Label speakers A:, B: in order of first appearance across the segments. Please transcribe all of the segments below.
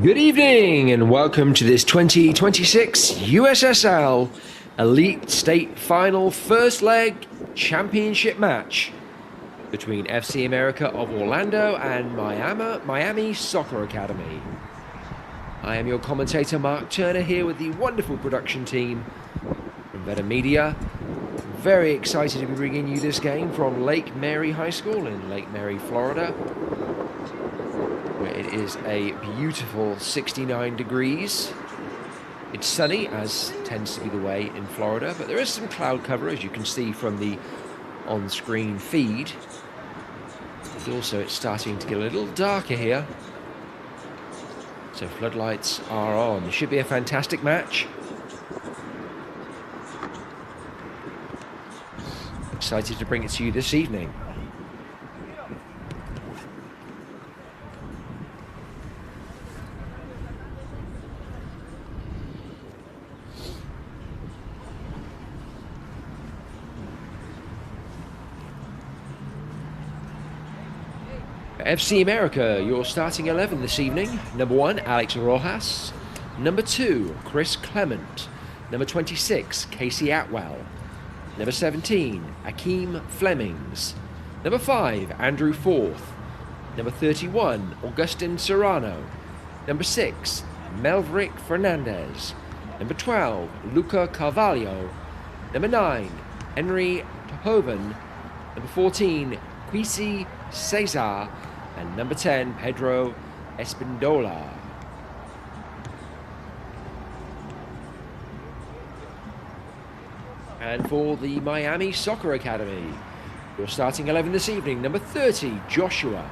A: Good evening and welcome to this 2026 USSL Elite State Final First Leg Championship match between FC America of Orlando and Miami Soccer Academy. I am your commentator Mark Turner here with the wonderful production team from Veta Media. Very excited to be bringing you this game from Lake Mary High School in Lake Mary, Florida, where it is a beautiful 69 degrees. It's sunny, as tends to be the way in Florida, but there is some cloud cover, as you can see from the on-screen feed. And also, it's starting to get a little darker here, so floodlights are on. It should be a fantastic match. Excited to bring it to you this evening. FC America, your starting 11 this evening. Number 1, Alex Rojas. Number 2, Chris Clement. Number 26, Casey Atwell. Number 17, Akeem Flemings. Number 5, Andrew Forth. Number 31, Augustin Serrano. Number 6, Melvrick Fernandez. Number 12, Luca Carvalho. Number 9, Henry Tohoven. Number 14, Quisi Cesar. And number 10, Pedro Espindola. And for the Miami Soccer Academy, your starting 11 this evening. Number 30, Joshua.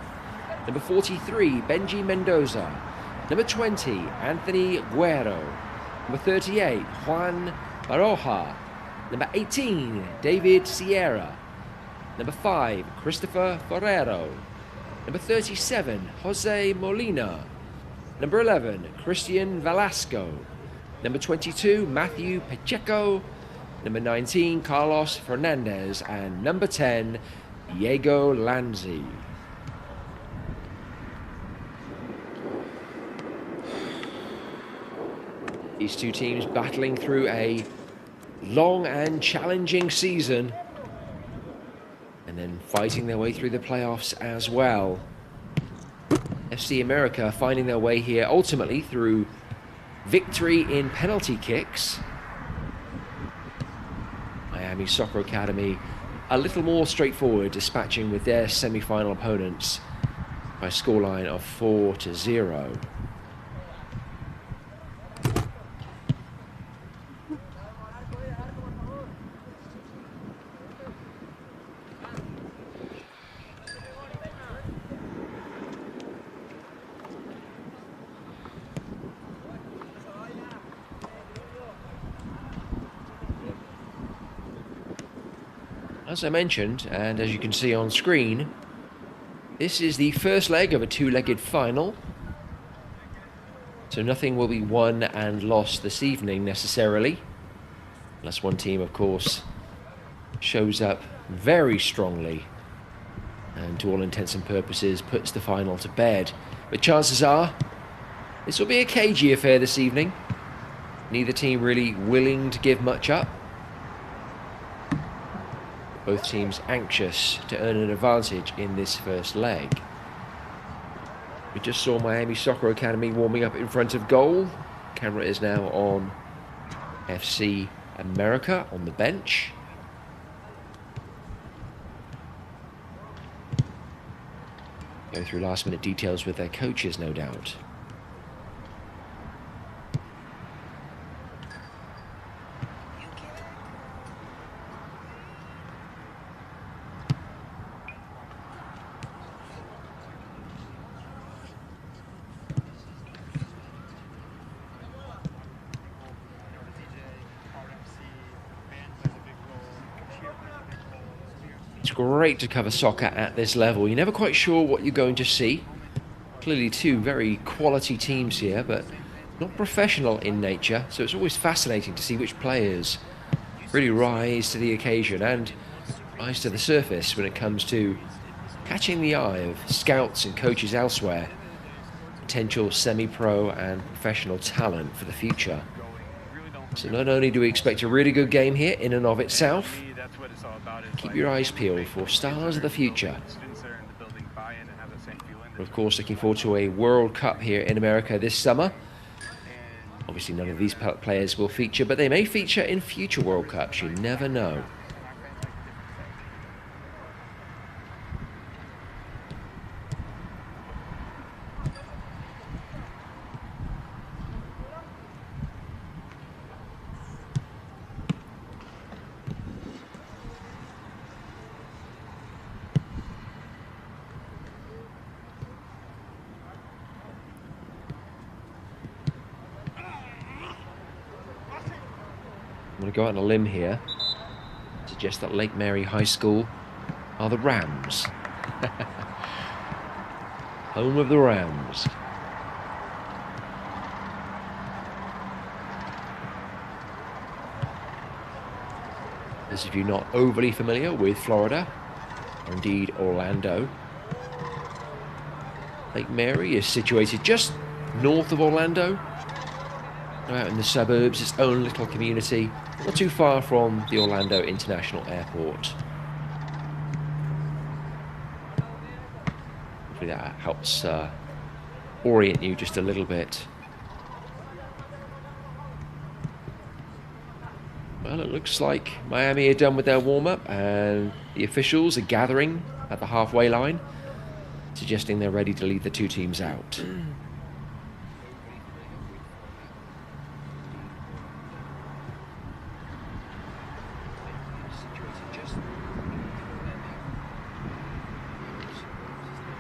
A: Number 43, Benji Mendoza. Number 20, Anthony Guerrero. Number 38, Juan Baroja. Number 18, David Sierra. Number 5, Christopher Ferrero. Number 37, Jose Molina. Number 11, Christian Velasco. Number 22, Matthew Pacheco. Number 19, Carlos Fernandez. And number 10, Diego Lanzi. These two teams battling through a long and challenging season, and then fighting their way through the playoffs as well. FC America finding their way here ultimately through victory in penalty kicks. Miami Soccer Academy a little more straightforward, dispatching with their semi-final opponents by a scoreline of 4-0. As I mentioned, and as you can see on screen, this is the first leg of a two-legged final. So nothing will be won and lost this evening necessarily, unless one team, of course, shows up very strongly and to all intents and purposes puts the final to bed. But chances are this will be a cagey affair this evening. Neither team really willing to give much up. Both teams anxious to earn an advantage in this first leg. We just saw Miami Soccer Academy warming up in front of goal. Camera is now on FC America on the bench. Go through last minute details with their coaches, no doubt. It's great to cover soccer at this level. You're never quite sure what you're going to see. Clearly two very quality teams here, but not professional in nature, so it's always fascinating to see which players really rise to the occasion and rise to the surface when it comes to catching the eye of scouts and coaches elsewhere. potential semi-pro and professional talent for the future. So not only do we expect a really good game here in and of itself, keep your eyes peeled for stars of the future. We're of course looking forward to a World Cup here in America this summer. Obviously none of these players will feature, but they may feature in future World Cups. You never know. I'm going to go out on a limb here, suggest that Lake Mary High School are the Rams. Home of the Rams. Those of you not overly familiar with Florida, or indeed Orlando, Lake Mary is situated just north of Orlando, out in the suburbs, its own little community, not too far from the Orlando International Airport. Hopefully that helps orient you just a little bit. Well, it looks like Miami are done with their warm-up and the officials are gathering at the halfway line, suggesting they're ready to lead the two teams out.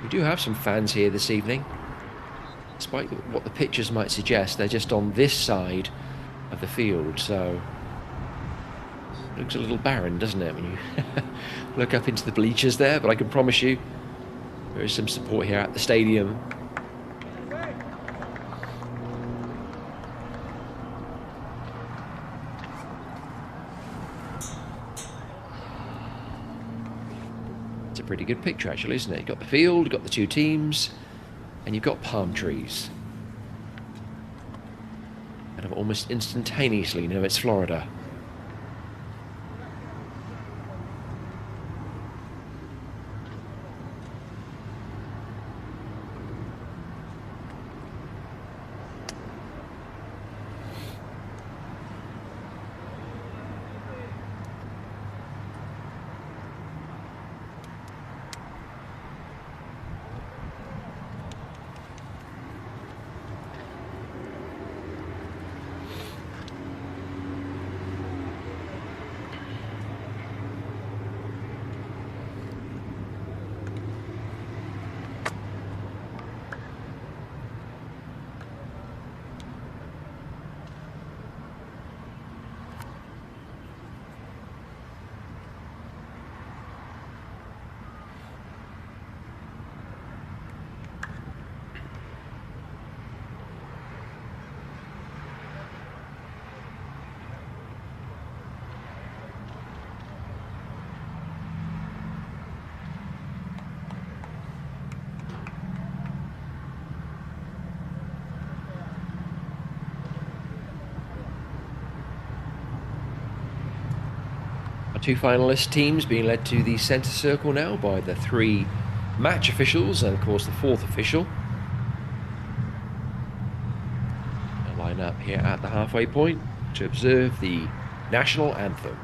A: We do have some fans here this evening. Despite what the pictures might suggest, they're just on this side of the field, so it looks a little barren, doesn't it, when you look up into the bleachers there, but I can promise you there is some support here at the stadium. It's a pretty good picture, actually, isn't it? You've got the field, you've got the two teams, and you've got palm trees. And almost instantaneously, you know, it's Florida. Two finalist teams being led to the centre circle now by the three match officials and of course the fourth official. They'll line up here at the halfway point to observe the national anthem.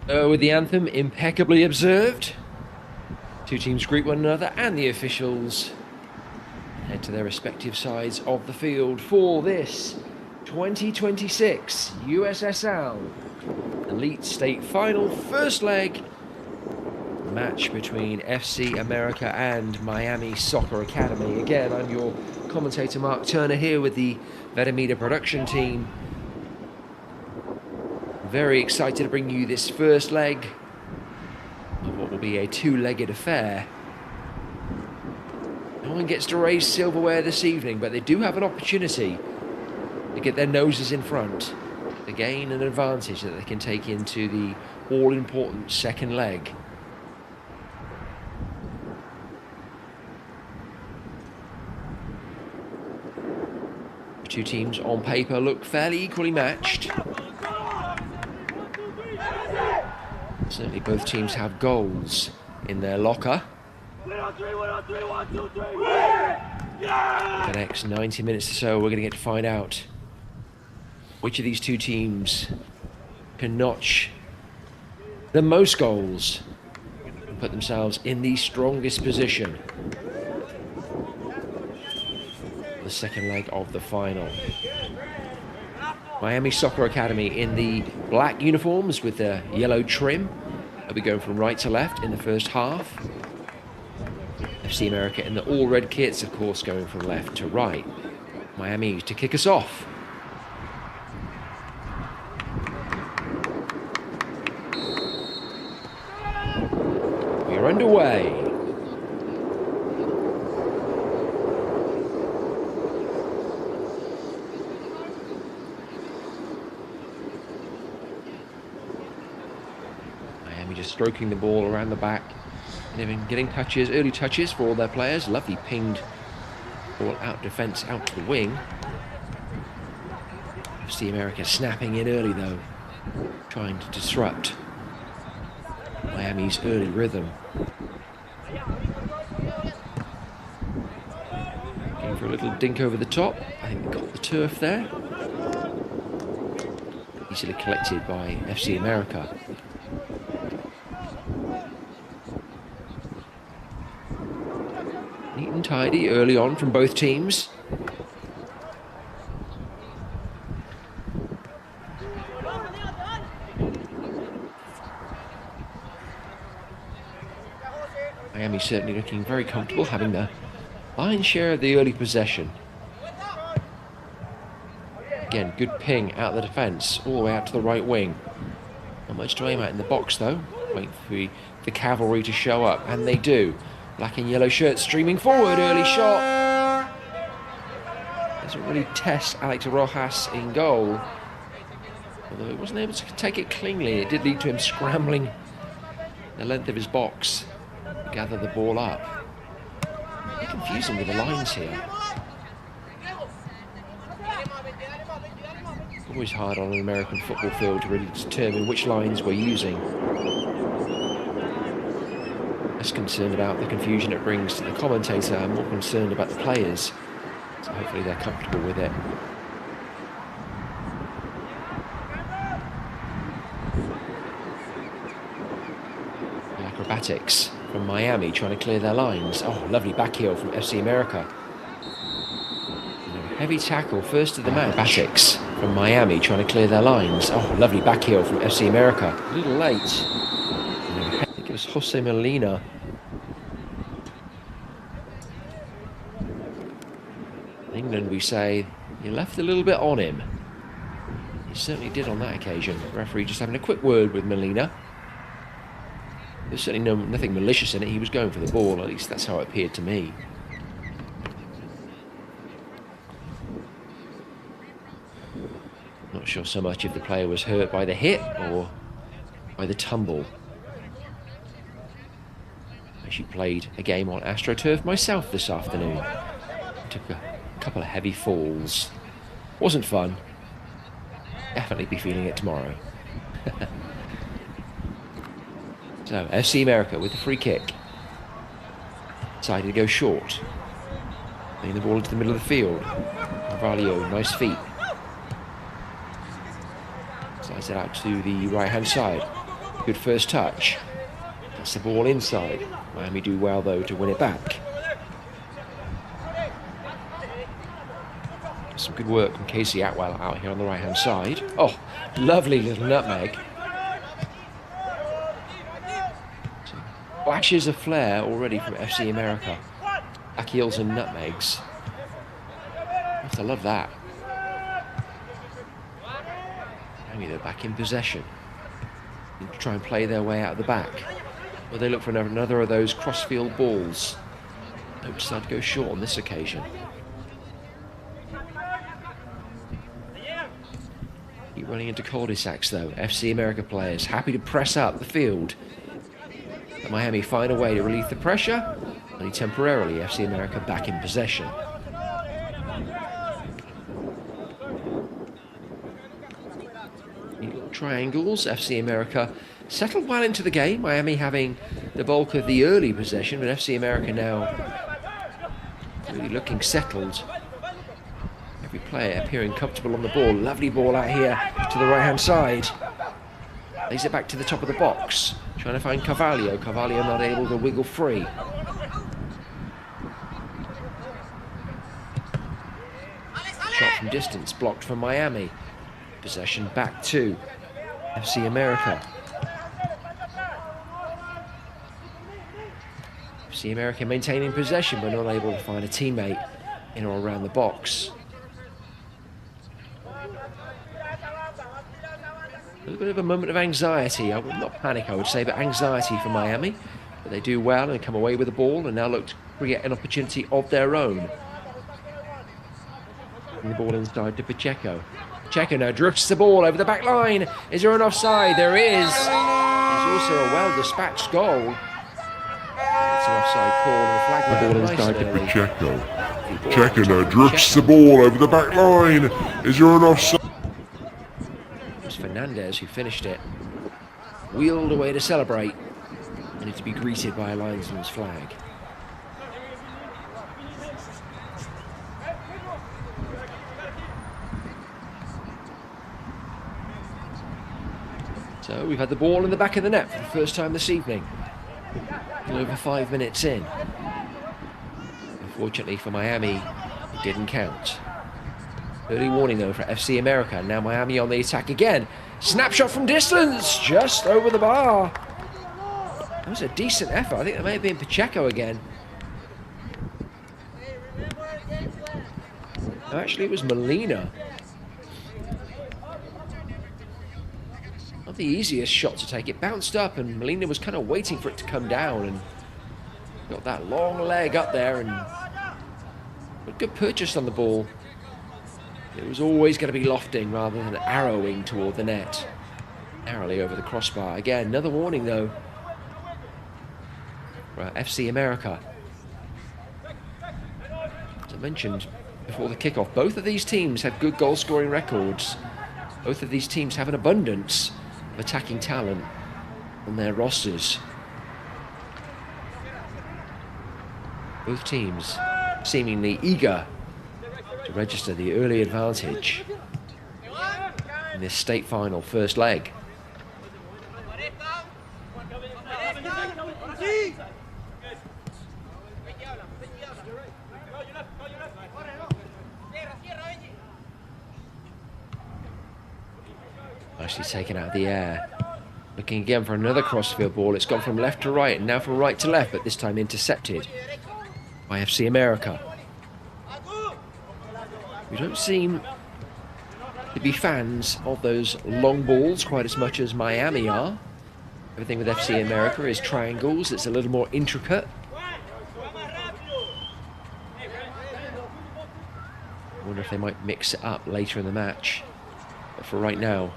A: With the anthem impeccably observed, two teams greet one another and the officials head to their respective sides of the field for this 2026 USSL Elite State Final first leg match between FC America and Miami Soccer Academy. Again, I'm your commentator Mark Turner here with the Vetamida production team. Very excited to bring you this first leg of what will be a two-legged affair. No one gets to raise silverware this evening, but they do have an opportunity to get their noses in front, to gain an advantage that they can take into the all-important second leg. The two teams on paper look fairly equally matched. Certainly both teams have goals in their locker. The next 90 minutes or so, we're going to get to find out which of these two teams can notch the most goals and put themselves in the strongest position for the second leg of the final. Miami Soccer Academy in the black uniforms with the yellow trim. They'll be going from right to left in the first half. FC America in the all red kits, of course, going from left to right. Miami to kick us off. We're underway. Miami just stroking the ball around the back. And they've been getting touches, early touches for all their players. Lovely pinged ball out defence, out to the wing. FC America snapping in early though, trying to disrupt Miami's early rhythm. Going for a little dink over the top. I think they got the turf there. Easily collected by FC America. Neat and tidy early on from both teams. Miami certainly looking very comfortable, having the lion's share of the early possession. Again, good ping out the defence, all the way out to the right wing. Not much to aim at in the box though. Wait for the cavalry to show up, and they do. Black and yellow shirts streaming forward, early shot. Doesn't really test Alex Rojas in goal. Although he wasn't able to take it cleanly, it did lead to him scrambling the length of his box to gather the ball up. A bit confusing with the lines here. Always hard on an American football field to really determine which lines we're using. Less concerned about the confusion it brings to the commentator, I'm more concerned about the players. So hopefully they're comfortable with it. The acrobatics from Miami trying to clear their lines. Oh, lovely back heel from FC America. Heavy tackle, first of the match. Acrobatics from Miami trying to clear their lines. Oh, lovely back heel from FC America. A little late. I think it was Jose Molina. In England we say, you left a little bit on him. He certainly did on that occasion. The referee just having a quick word with Molina. There's certainly nothing malicious in it. He was going for the ball, at least that's how it appeared to me. Not sure so much if the player was hurt by the hit or by the tumble. I actually played a game on AstroTurf myself this afternoon. I took a couple of heavy falls. Wasn't fun. Definitely be feeling it tomorrow. So, FC America with the free kick. Decided to go short. Playing the ball into the middle of the field. Carvalho, nice feet. Slides it out to the right-hand side. Good first touch. That's the ball inside. Miami do well, though, to win it back. Some good work from Casey Atwell out here on the right-hand side. Oh, lovely little nutmeg. So, flashes of flair already from FC America. Back heels and nutmegs. I have to love that. Maybe they're back in possession. To try and play their way out of the back. Or they look for another of those crossfield balls. Don't decide to go short on this occasion. Keep running into cul-de-sacs though. FC America players happy to press up the field. But Miami find a way to relieve the pressure. Only temporarily, FC America back in possession. Triangles, FC America settled well into the game. Miami having the bulk of the early possession, but FC America now really looking settled. Every player appearing comfortable on the ball. Lovely ball out here to the right-hand side. Lays it back to the top of the box. Trying to find Carvalho. Carvalho not able to wiggle free. Shot from distance blocked from Miami. Possession back to FC America. FC America maintaining possession but not able to find a teammate in or around the box. A little bit of a moment of anxiety. I would not panic, I would say, but anxiety for Miami. But they do well and come away with the ball and now look to create an opportunity of their own. And the ball inside to Pacheco. Pacheco now drifts the ball over the back line. Is there an offside? There is. There's also a well-dispatched goal. It's an offside call and a flag.
B: The ball inside to Pacheco. Pacheco now drifts the ball over the back line. Is there an offside?
A: It was Fernandez who finished it. Wheeled away to celebrate. And to be greeted by a linesman's flag. So we've had the ball in the back of the net for the first time this evening. Over 5 minutes in. Unfortunately for Miami, it didn't count. Early warning though for FC America. Now Miami on the attack again. Snapshot from distance, just over the bar. That was a decent effort. I think that may have been Pacheco again. No, actually it was Molina. Not the easiest shot to take. It bounced up and Molina was kind of waiting for it to come down and got that long leg up there and a good purchase on the ball. It was always going to be lofting rather than arrowing toward the net. Narrowly over the crossbar. Again, another warning though for FC America. As I mentioned before the kickoff, both of these teams have good goal scoring records. Both of these teams have an abundance of attacking talent on their rosters. Both teams seemingly eager to register the early advantage in this state final first leg. Nicely taken out of the air. Looking again for another crossfield ball. It's gone from left to right and now from right to left, but this time intercepted by FC America. We don't seem to be fans of those long balls quite as much as Miami are. Everything with FC America is triangles. It's a little more intricate. I wonder if they might mix it up later in the match. But for right now,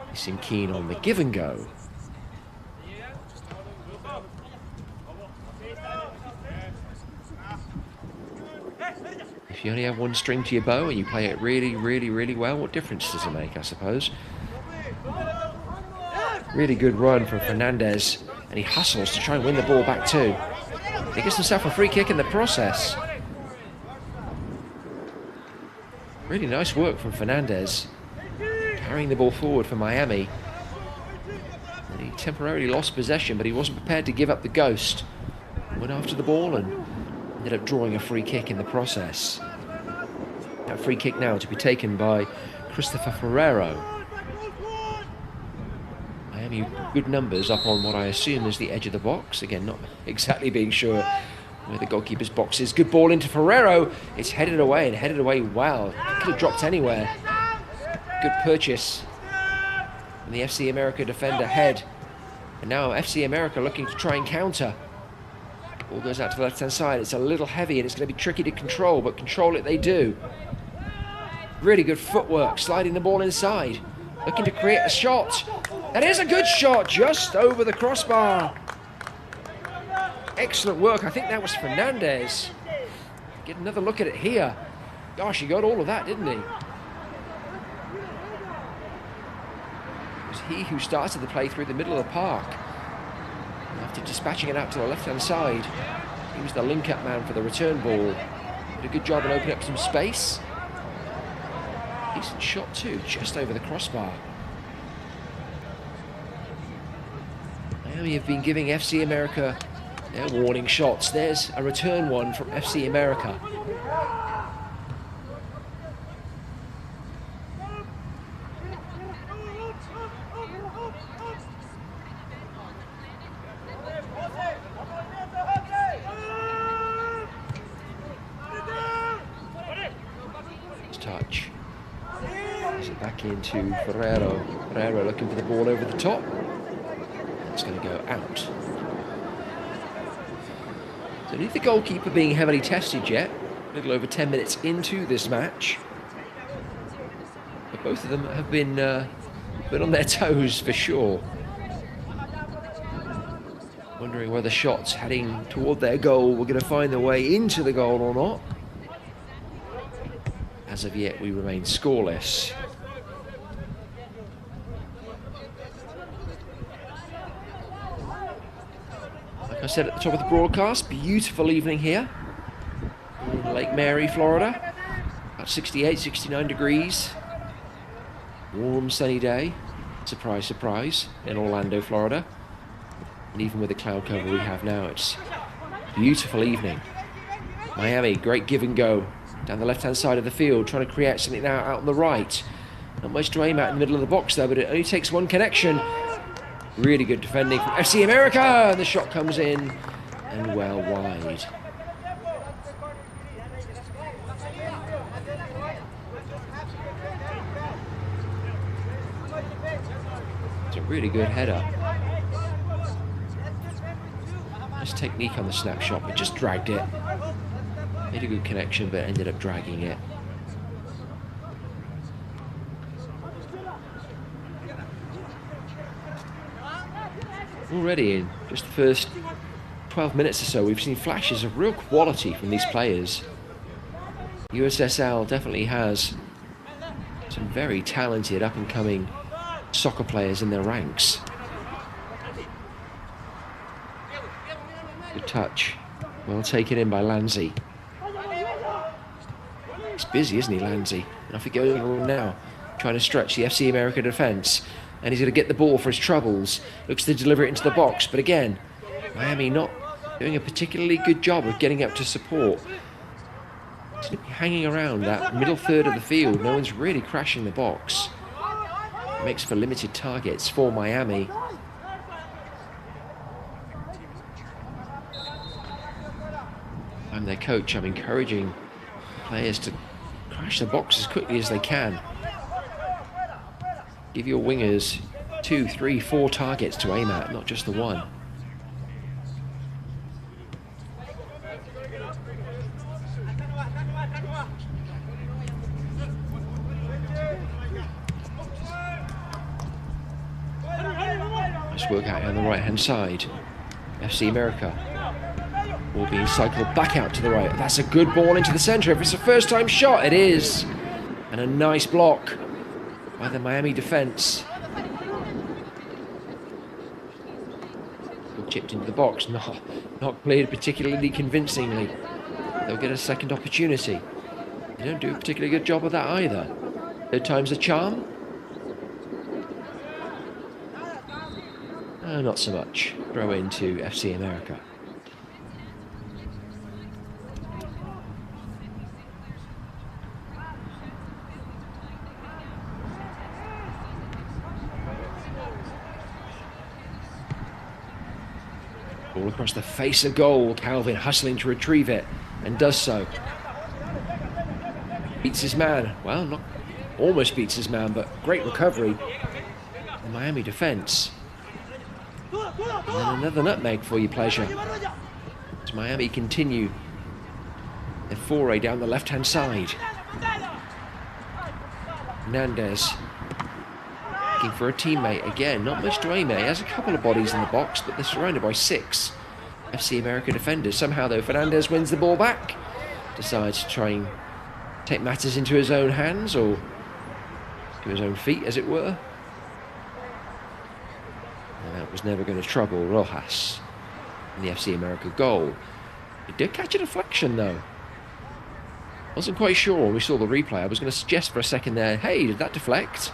A: they seem keen on the give and go. If you only have one string to your bow and you play it really, really, really well, what difference does it make, I suppose? Really good run from Fernandez, and he hustles to try and win the ball back too. He gets himself a free kick in the process. Really nice work from Fernandez, carrying the ball forward for Miami. And he temporarily lost possession, but he wasn't prepared to give up the ghost. Went after the ball and ended up drawing a free kick in the process. That free kick now to be taken by Christopher Ferrero. Miami good numbers up on what I assume is the edge of the box. Again, not exactly being sure where the goalkeeper's box is. Good ball into Ferrero. It's headed away and headed away well. Could have dropped anywhere. Good purchase. And the FC America defender head. And now FC America looking to try and counter. Ball goes out to the left-hand side. It's a little heavy and it's going to be tricky to control, but control it they do. Really good footwork, sliding the ball inside. Looking to create a shot. That is a good shot, just over the crossbar. Excellent work. I think that was Fernandez. Get another look at it here. Gosh, he got all of that, didn't he? It was he who started the play through the middle of the park. After dispatching it out to the left-hand side, he was the link-up man for the return ball. Did a good job in opening up some space. Decent shot too, just over the crossbar. Miami have been giving FC America their warning shots. There's a return one from FC America. Touch. Pass it back into Ferrero. Ferrero looking for the ball over the top. It's going to go out. So neither goalkeeper being heavily tested yet. A little over 10 minutes into this match. But both of them have been on their toes for sure. Wondering whether shots heading toward their goal were going to find their way into the goal or not. As of yet, we remain scoreless. Like I said at the top of the broadcast, beautiful evening here in Lake Mary, Florida. About 68, 69 degrees. Warm, sunny day. Surprise, surprise, in Orlando, Florida. And even with the cloud cover we have now, it's a beautiful evening. Miami, great give and go. Down the left-hand side of the field, trying to create something now out on the right. Not much to aim at in the middle of the box there, but it only takes one connection. Really good defending from FC America! And the shot comes in and well wide. It's a really good header. Nice technique on the snapshot, but just dragged it. Made a good connection, but ended up dragging it. Already in just the first 12 minutes or so, we've seen flashes of real quality from these players. USSL definitely has some very talented up-and-coming soccer players in their ranks. Good touch. Well taken in by Lanzi. He's busy, isn't he, Lanzi? And off he goes now, trying to stretch the FC America defence. And he's going to get the ball for his troubles. Looks to deliver it into the box. But again, Miami not doing a particularly good job of getting up to support. Hanging around that middle third of the field. No one's really crashing the box. It makes for limited targets for Miami. I'm their coach. I'm encouraging players to crash the box as quickly as they can. Give your wingers 2, 3, 4 targets to aim at, not just the one. Nice work out on the right hand side. FC America. Ball being cycled back out to the right. That's a good ball into the centre. If it's a first time shot, it is. And a nice block by the Miami defence. Chipped into the box. Not cleared particularly convincingly. They'll get a second opportunity. They don't do a particularly good job of that either. Third time's a charm. Not so much. Throw into FC America. Ball across the face of goal. Calvin hustling to retrieve it and does so. Beats his man. Well, not almost beats his man, but great recovery. The Miami defense. And then another nutmeg for your pleasure. As Miami continue their foray down the left-hand side. Hernandez looking for a teammate again. Not much to aim at. He has a couple of bodies in the box, but they're surrounded by 6 FC America defenders. Somehow, though, Fernandez wins the ball back. Decides to try and take matters into his own hands, or to his own feet, as it were. And that was never going to trouble Rojas in the FC America goal. He did catch a deflection, though. Wasn't quite sure when we saw the replay. I was going to suggest for a second there, hey, did that deflect?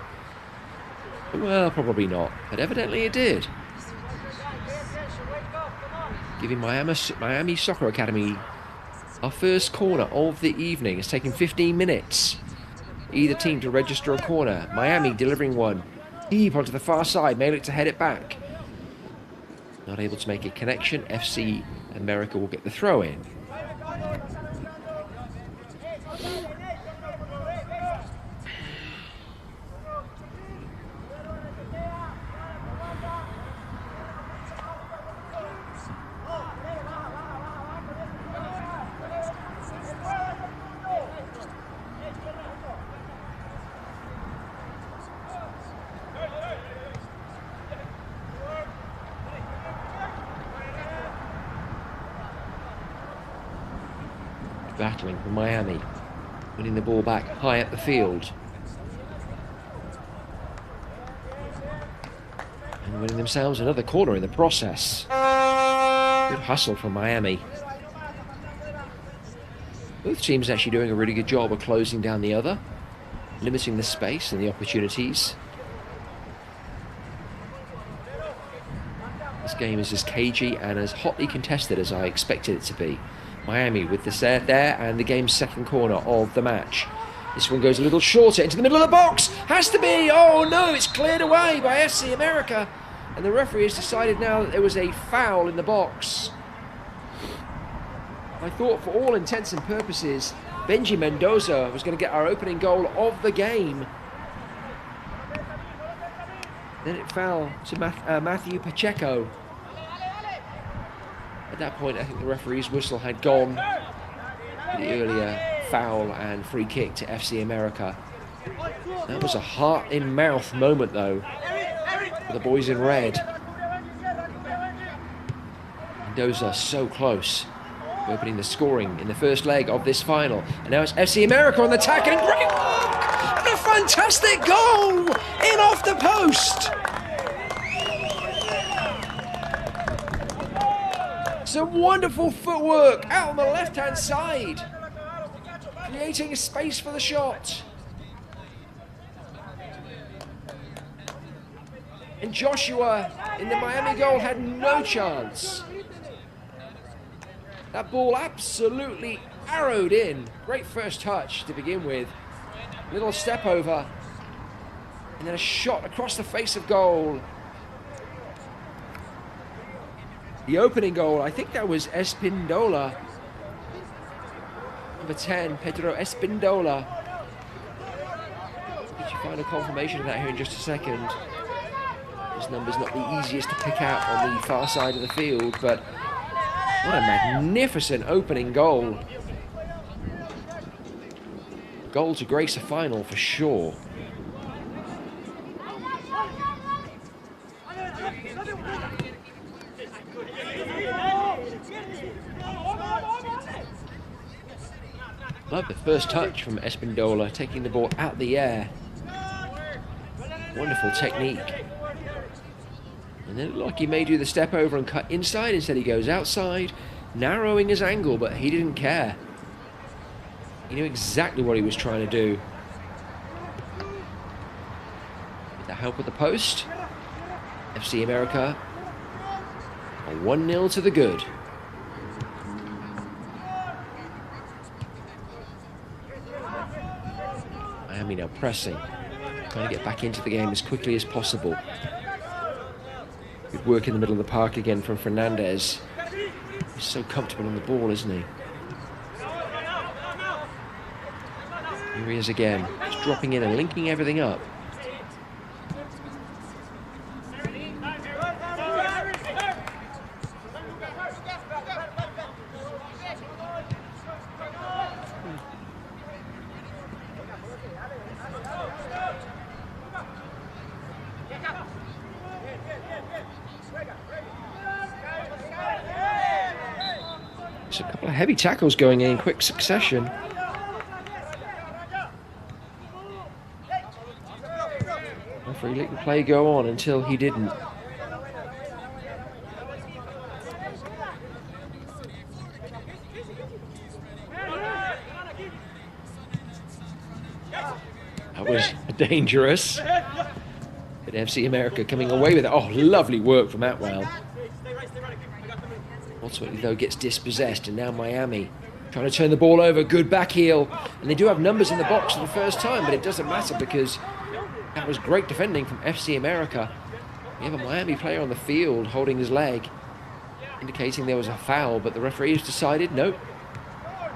A: Well, probably not, but evidently it did. Giving Miami Soccer Academy our first corner of the evening. It's taken 15 minutes. Either team to register a corner. Miami delivering one. Deep onto the far side. Malik to head it back. Not able to make a connection. FC America will get the throw in. Battling for Miami, winning the ball back high up the field, and winning themselves another corner in the process. Good hustle from Miami. Both teams actually doing a really good job of closing down the other, limiting the space and the opportunities. This game is as cagey and as hotly contested as I expected it to be. Miami with the set there, and the game's second corner of the match. This one goes a little shorter into the middle of the box. Has to be. Oh no, it's cleared away by FC America. And the referee has decided now that there was a foul in the box. I thought for all intents and purposes, Benji Mendoza was going to get our opening goal of the game. Then it fell to Matthew Pacheco. At that point, I think the referee's whistle had gone. The earlier foul and free kick to FC America. That was a heart-in-mouth moment, though, for the boys in red. Mendoza so close, opening the scoring in the first leg of this final. And now it's FC America on the attack, and great work! And a fantastic goal! In off the post! Some wonderful footwork out on the left-hand side, creating a space for the shot. And Joshua in the Miami goal had no chance. That ball absolutely arrowed in. Great first touch to begin with. Little step over, and then a shot across the face of goal. The opening goal, I think that was Espindola. Number 10, Pedro Espindola. Get your final confirmation of that here in just a second. His number's not the easiest to pick out on the far side of the field, but what a magnificent opening goal. Goal to grace a final for sure. Love the first touch from Espindola, taking the ball out the air. Wonderful technique. And then it looked like he may do the step over and cut inside. Instead he goes outside, narrowing his angle, but he didn't care. He knew exactly what he was trying to do. With the help of the post, FC America 1-0 to the good. Miami now pressing, trying to get back into the game as quickly as possible. Good work in the middle of the park again from Fernandez. He's so comfortable on the ball, isn't he? Here he is again, just dropping in and linking everything up. There's a couple of heavy tackles going in quick succession. Referee let the play go on until he didn't. That was dangerous. But FC America coming away with it. Oh, lovely work from Atwell. Ultimately, though, gets dispossessed, and now Miami trying to turn the ball over. Good back heel. And they do have numbers in the box for the first time, but it doesn't matter because that was great defending from FC America. We have a Miami player on the field holding his leg, indicating there was a foul, but the referee has decided, nope.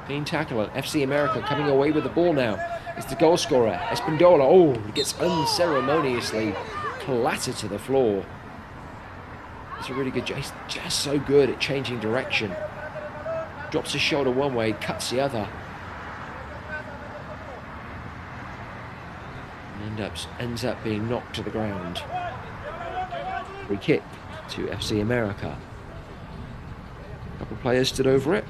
A: Clean tackle on FC America coming away with the ball now. It's the goal scorer, Espindola. Oh, he gets unceremoniously clattered to the floor. It's a really good job. He's just so good at changing direction. Drops his shoulder one way, cuts the other. And ends up being knocked to the ground. Free kick to FC America. A couple of players stood over it.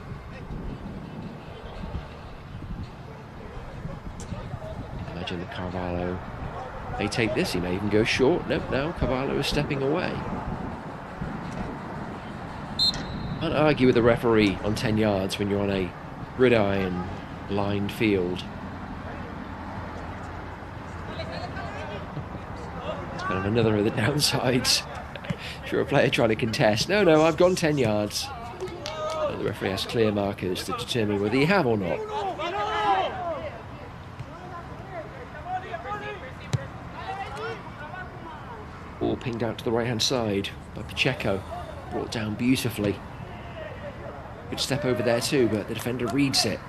A: Imagine that Carvalho may take this. He may even go short. Nope, now Carvalho is stepping away. Can't argue with the referee on 10 yards when you're on a gridiron lined field. It's kind of another of the downsides. If you're a player trying to contest, no, I've gone 10 yards. And the referee has clear markers to determine whether you have or not. Ball pinged out to the right hand side by Pacheco, brought down beautifully. Good step over there too, but the defender reads it.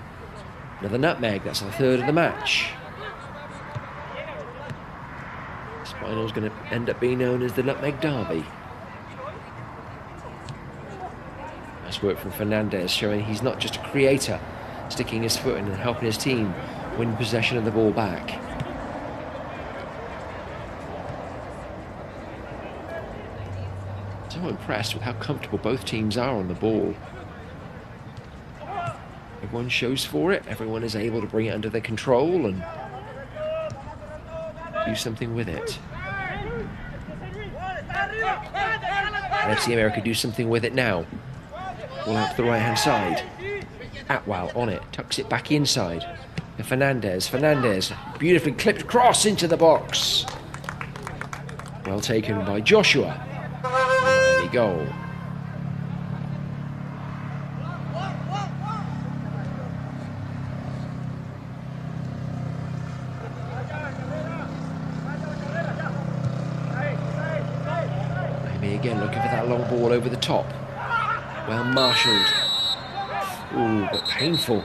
A: Another nutmeg, that's the third of the match. This final's going to end up being known as the Nutmeg Derby. Nice work from Fernandez, showing he's not just a creator, sticking his foot in and helping his team win possession of the ball back. So impressed with how comfortable both teams are on the ball. Everyone shows for it, everyone is able to bring it under their control and do something with it. And FC America do something with it now. Ball out to the right hand side. Atwell on it, tucks it back inside. And Fernandez, beautifully clipped cross into the box. Well taken by Joshua. Miami goal. Again, looking for that long ball over the top. Well marshalled. Ooh, but painful.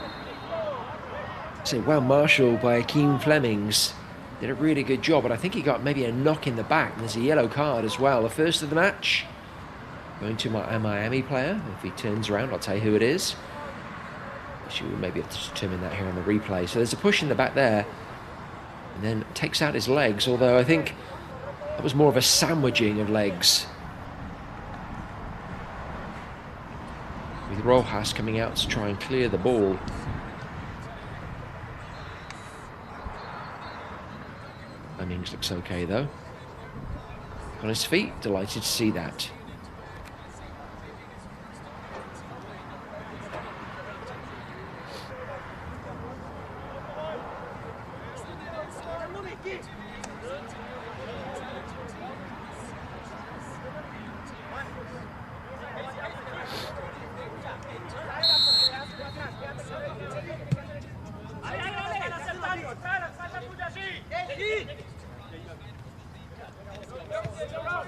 A: So well marshalled by Akeem Flemings. Did a really good job, but I think he got maybe a knock in the back. There's a yellow card as well. The first of the match. Going to my Miami player. If he turns around, I'll tell you who it is. You will maybe have to determine that here on the replay. So there's a push in the back there. And then takes out his legs, although I think that was more of a sandwiching of legs. With Rojas coming out to try and clear the ball. Flemings looks okay though. On his feet, delighted to see that.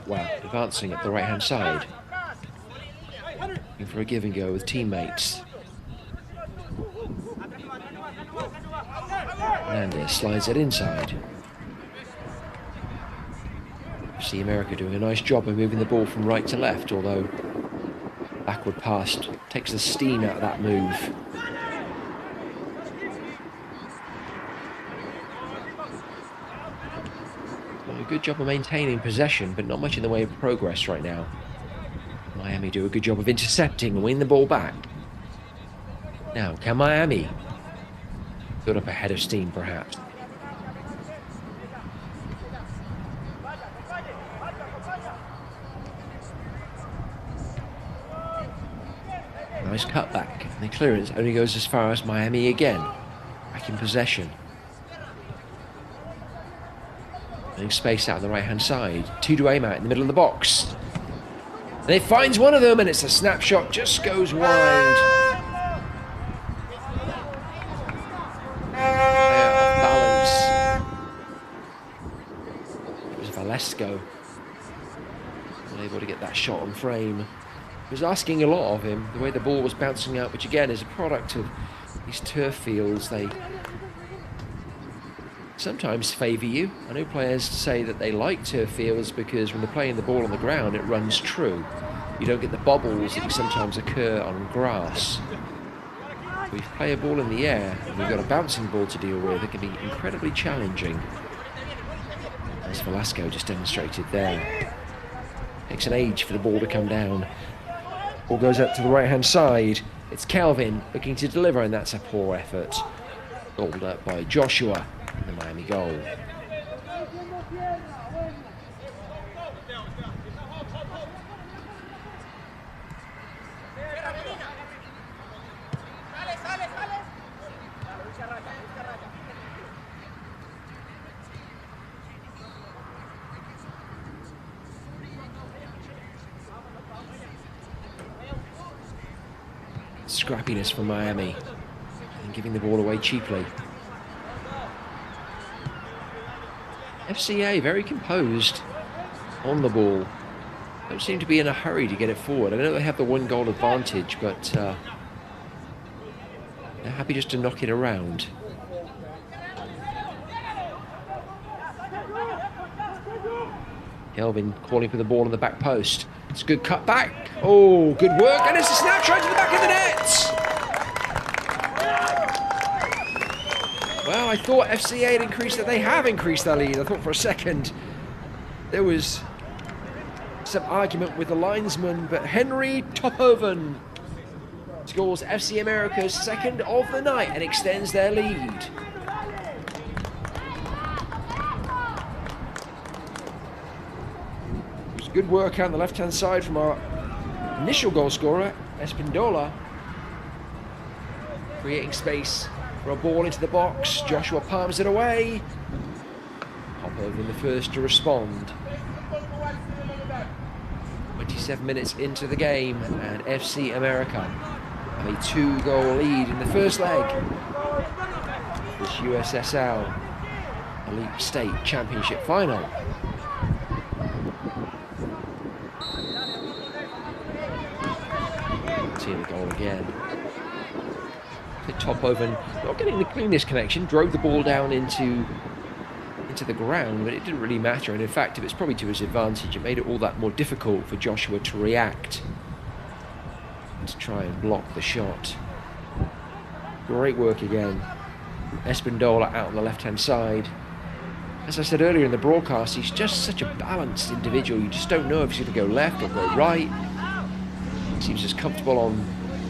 A: well, advancing at the right-hand side. Looking for a give and go with teammates. Hernandez slides it inside. FC America doing a nice job of moving the ball from right to left, although backward pass takes the steam out of that move. Doing a good job of maintaining possession, but not much in the way of progress right now. Miami do a good job of intercepting and winning the ball back. Now, can Miami build up a head of steam, perhaps? Nice cutback. And the clearance only goes as far as Miami again. Back in possession. Getting space out on the right-hand side. Two to aim at in the middle of the box. And it finds one of them, and it's a snapshot. Just goes wide. Off balance. It was Valesco. Unable to get that shot on frame. He was asking a lot of him, the way the ball was bouncing out, which again is a product of these turf fields. They sometimes favour you. I know players say that they like turf fields because when they're playing the ball on the ground, it runs true. You don't get the bobbles that sometimes occur on grass. But if you play a ball in the air and you've got a bouncing ball to deal with, it can be incredibly challenging. As Velasco just demonstrated there. Takes an age for the ball to come down. Ball goes up to the right-hand side. It's Kelvin looking to deliver, and that's a poor effort. Goaled up by Joshua, the Miami goal. Scrappiness from Miami and giving the ball away cheaply. FCA very composed on the ball. Don't seem to be in a hurry to get it forward. I know they have the 1 goal advantage, but they're happy just to knock it around. Kelvin calling for the ball on the back post. It's a good cut back. Oh, good work. And it's a snapshot to the back of the net. Well, I thought FCA had increased that. They have increased their lead. I thought for a second there was some argument with the linesman, but Henry Tophoven scores FC America's second of the night and extends their lead. Good work on the left-hand side from our initial goal scorer, Espindola. Creating space for a ball into the box. Joshua palms it away. Hop over in the first to respond. 27 minutes into the game, and FC America have a 2-goal lead in the first leg. This USSL Elite State Championship final. See the goal again. Tophoven not getting the cleanest connection, drove the ball down into the ground, but it didn't really matter, and in fact if it's probably to his advantage, it made it all that more difficult for Joshua to react and to try and block the shot. Great work again. Espindola out on the left hand side. As I said earlier in the broadcast, he's just such a balanced individual. You just don't know if he's going to go left or go right. Seems as comfortable on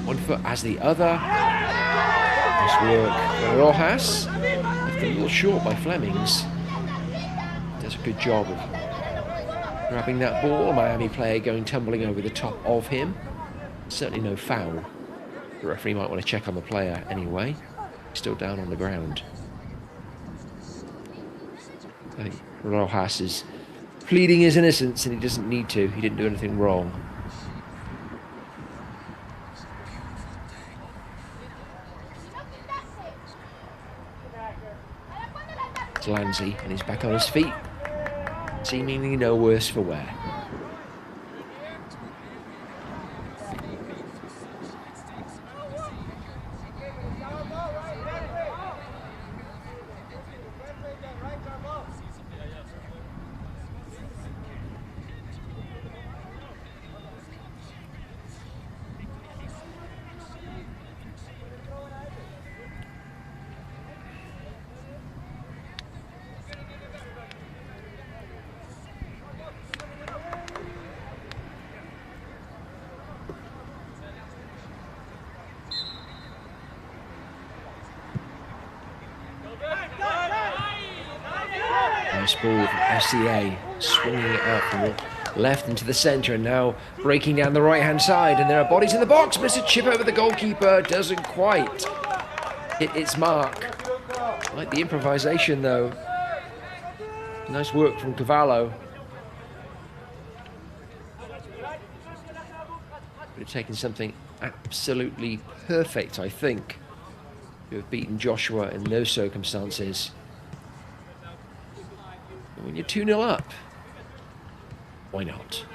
A: one foot as the other. Nice work. Rojas, left a little short by Flemings. Does a good job of grabbing that ball. A Miami player going tumbling over the top of him. Certainly no foul. The referee might want to check on the player anyway. Still down on the ground. I think Rojas is pleading his innocence, and he doesn't need to. He didn't do anything wrong. Lanzi, and he's back on his feet, seemingly no worse for wear. Nice ball from FCA, swinging it out from the left into the centre, and now breaking down the right-hand side, and there are bodies in the box. Mr. Chip over the goalkeeper, doesn't quite hit its mark. I like the improvisation though. Nice work from Cavallo. Would have taken something absolutely perfect, I think, to have beaten Joshua in those circumstances. But when you're 2-0 up, why not?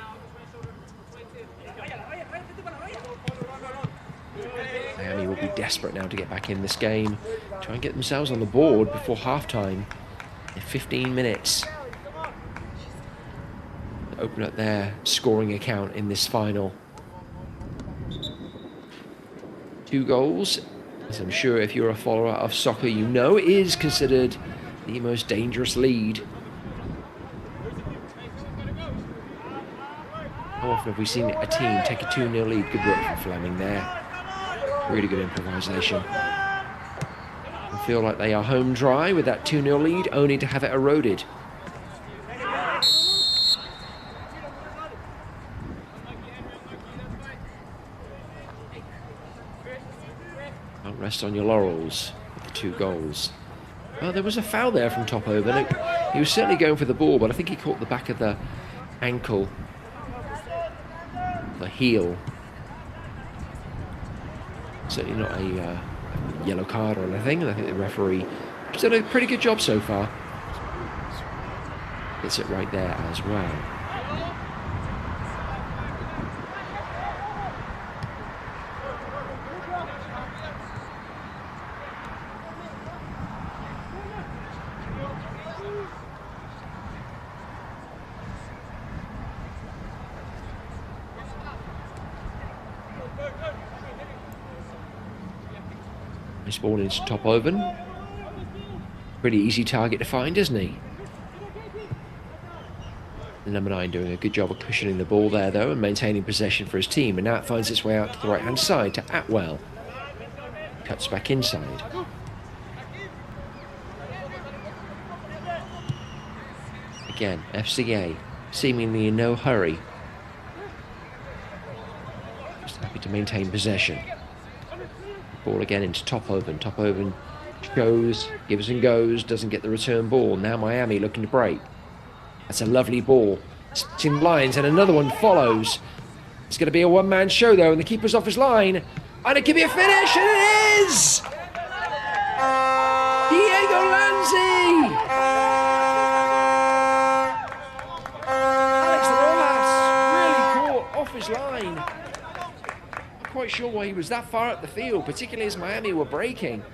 A: Miami will be desperate now to get back in this game, try and get themselves on the board before halftime. In 15 minutes to open up their scoring account in this final. 2 goals, as I'm sure if you're a follower of soccer you know, is considered the most dangerous lead. How often have we seen a team take a 2-0 lead? Good work from Fleming there. Really good improvisation. I feel like they are home dry with that 2-0 lead, only to have it eroded. Don't rest on your laurels with the 2 goals. Well, there was a foul there from Topover. He was certainly going for the ball, but I think he caught the back of the ankle, the heel. Certainly not a yellow card or anything, and I think the referee has done a pretty good job so far. Gets it right there as well. Nice ball into Topoven. Pretty easy target to find, isn't he? The number 9 doing a good job of cushioning the ball there, though, and maintaining possession for his team. And now it finds its way out to the right-hand side to Atwell. Cuts back inside. Again, FCA seemingly in no hurry. Just happy to maintain possession. Ball again into Topoven. Topoven goes, gives and goes, doesn't get the return ball. Now Miami looking to break. That's a lovely ball. Touching lines, and another one follows. It's going to be a one-man show, though, and the keeper's off his line. And it could be a finish, and it is! Diego Lanzi! Alex Rojas really caught off his line. Quite sure why he was that far up the field, particularly as Miami were breaking.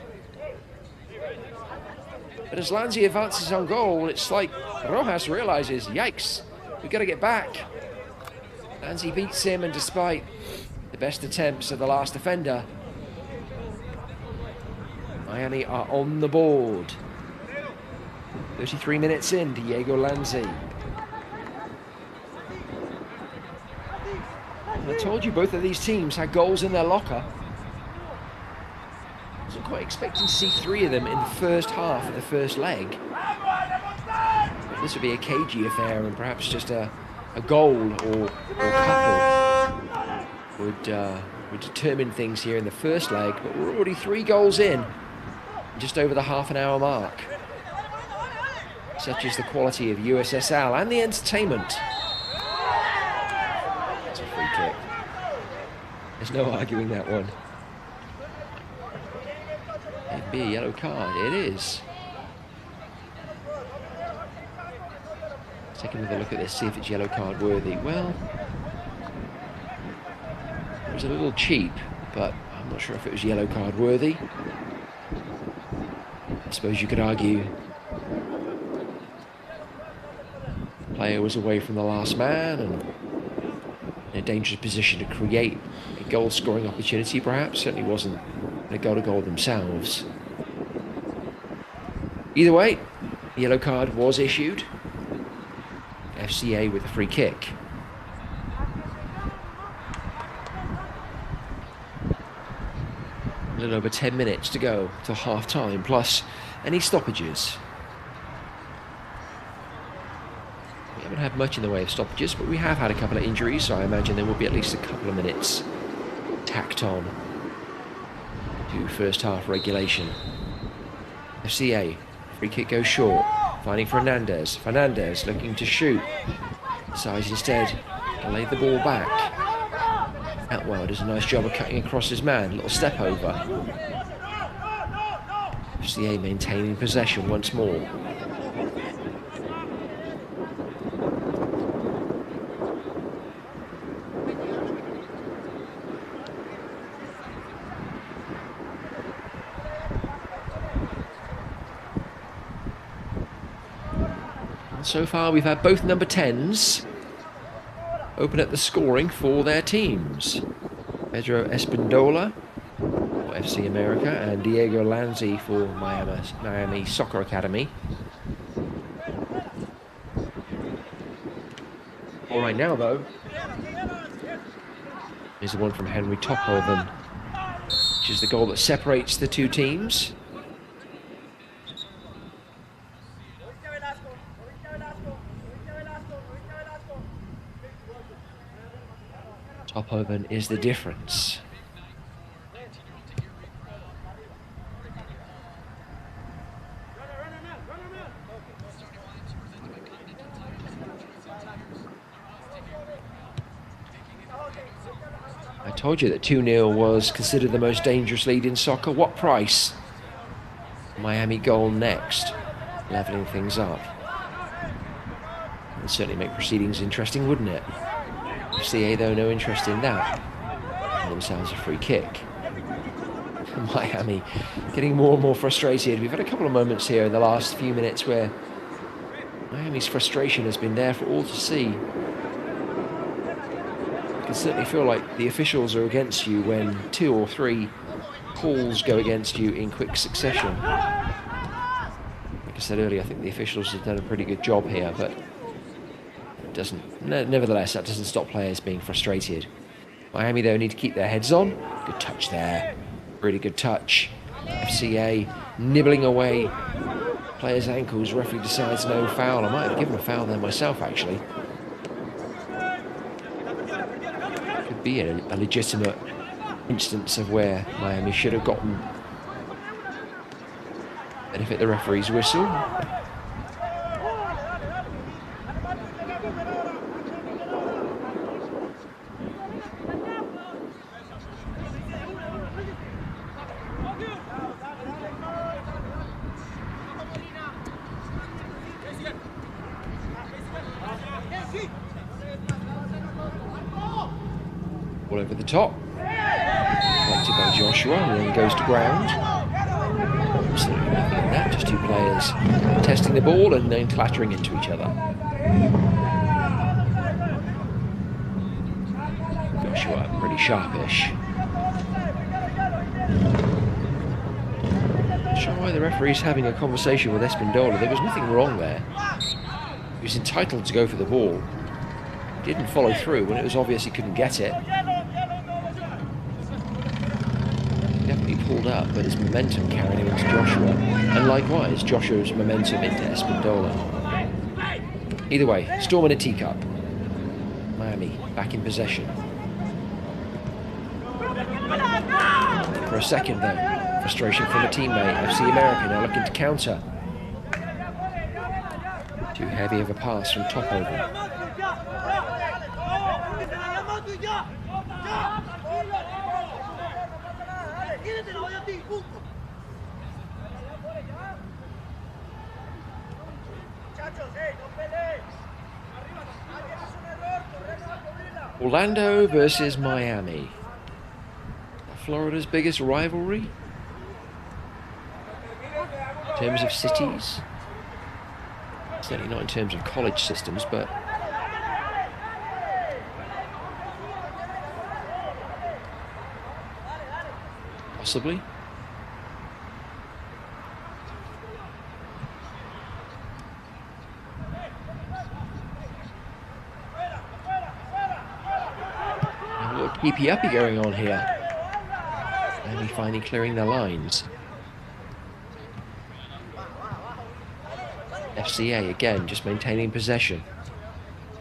A: But as Lanzi advances on goal, it's like Rojas realizes, yikes, we've got to get back. Lanzi beats him, and despite the best attempts of the last defender, Miami are on the board. 33 minutes in, Diego Lanzi. I told you both of these teams had goals in their locker. I wasn't quite expecting to see 3 of them in the first half of the first leg. But this would be a cagey affair, and perhaps just a goal or couple would determine things here in the first leg. But we're already 3 goals in, just over the half-an-hour mark. Such is the quality of USSL and the entertainment. Kick. There's no arguing that one. It'd be a yellow card. It is. Let's take another look at this, see if it's yellow card worthy. Well, it was a little cheap, but I'm not sure if it was yellow card worthy. I suppose you could argue the player was away from the last man and in a dangerous position to create a goal-scoring opportunity, perhaps. Certainly wasn't a goal-to-goal themselves. Either way, the yellow card was issued. FCA with a free kick. A little over 10 minutes to go till half-time, plus any stoppages. haven't had much in the way of stoppages, but we have had a couple of injuries, so I imagine there will be at least a couple of minutes tacked on to first half regulation. FCA, free kick goes short, finding Fernandez. Fernandez looking to shoot. Decides instead to lay the ball back. Atwell does a nice job of cutting across his man, little step over. FCA maintaining possession once more. So far we've had both number 10s open up the scoring for their teams. Pedro Espindola for FC America and Diego Lanzi for Miami Soccer Academy. All right now though, is the one from Henry Tophoven, which is the goal that separates the two teams. Tophoven is the difference. I told you that 2-0 was considered the most dangerous lead in soccer. What price? Miami goal next, levelling things up. It would certainly make proceedings interesting, wouldn't it? FCA, though, no interest in that. And themselves a free kick. Miami getting more and more frustrated. We've had a couple of moments here in the last few minutes where Miami's frustration has been there for all to see. You can certainly feel like the officials are against you when 2 or 3 calls go against you in quick succession. Like I said earlier, I think the officials have done a pretty good job here, but nevertheless, that doesn't stop players being frustrated. Miami, though, need to keep their heads on. Good touch there. Really good touch. FCA nibbling away players' ankles. Referee decides no foul. I might have given a foul there myself, actually. Could be a legitimate instance of where Miami should have gotten benefit the referee's whistle. All over the top, collected by Joshua, and then goes to ground. Absolutely nothing in that, just 2 players testing the ball and then clattering into each other. Joshua, pretty sharpish. Not sure why the referee's having a conversation with Espindola. There was nothing wrong there. He was entitled to go for the ball. He didn't follow through when it was obvious he couldn't get it. Pulled up, but his momentum carried him into Joshua, and likewise Joshua's momentum into Espindola. Either way, storm in a teacup. Miami back in possession. For a second though, frustration from a teammate. FC America now looking to counter. Too heavy of a pass from Tophoven. Orlando versus Miami. Florida's biggest rivalry in terms of cities. Certainly not in terms of college systems, but possibly. A little keepy-uppy going on here. Only finally clearing their lines. FCA again, just maintaining possession.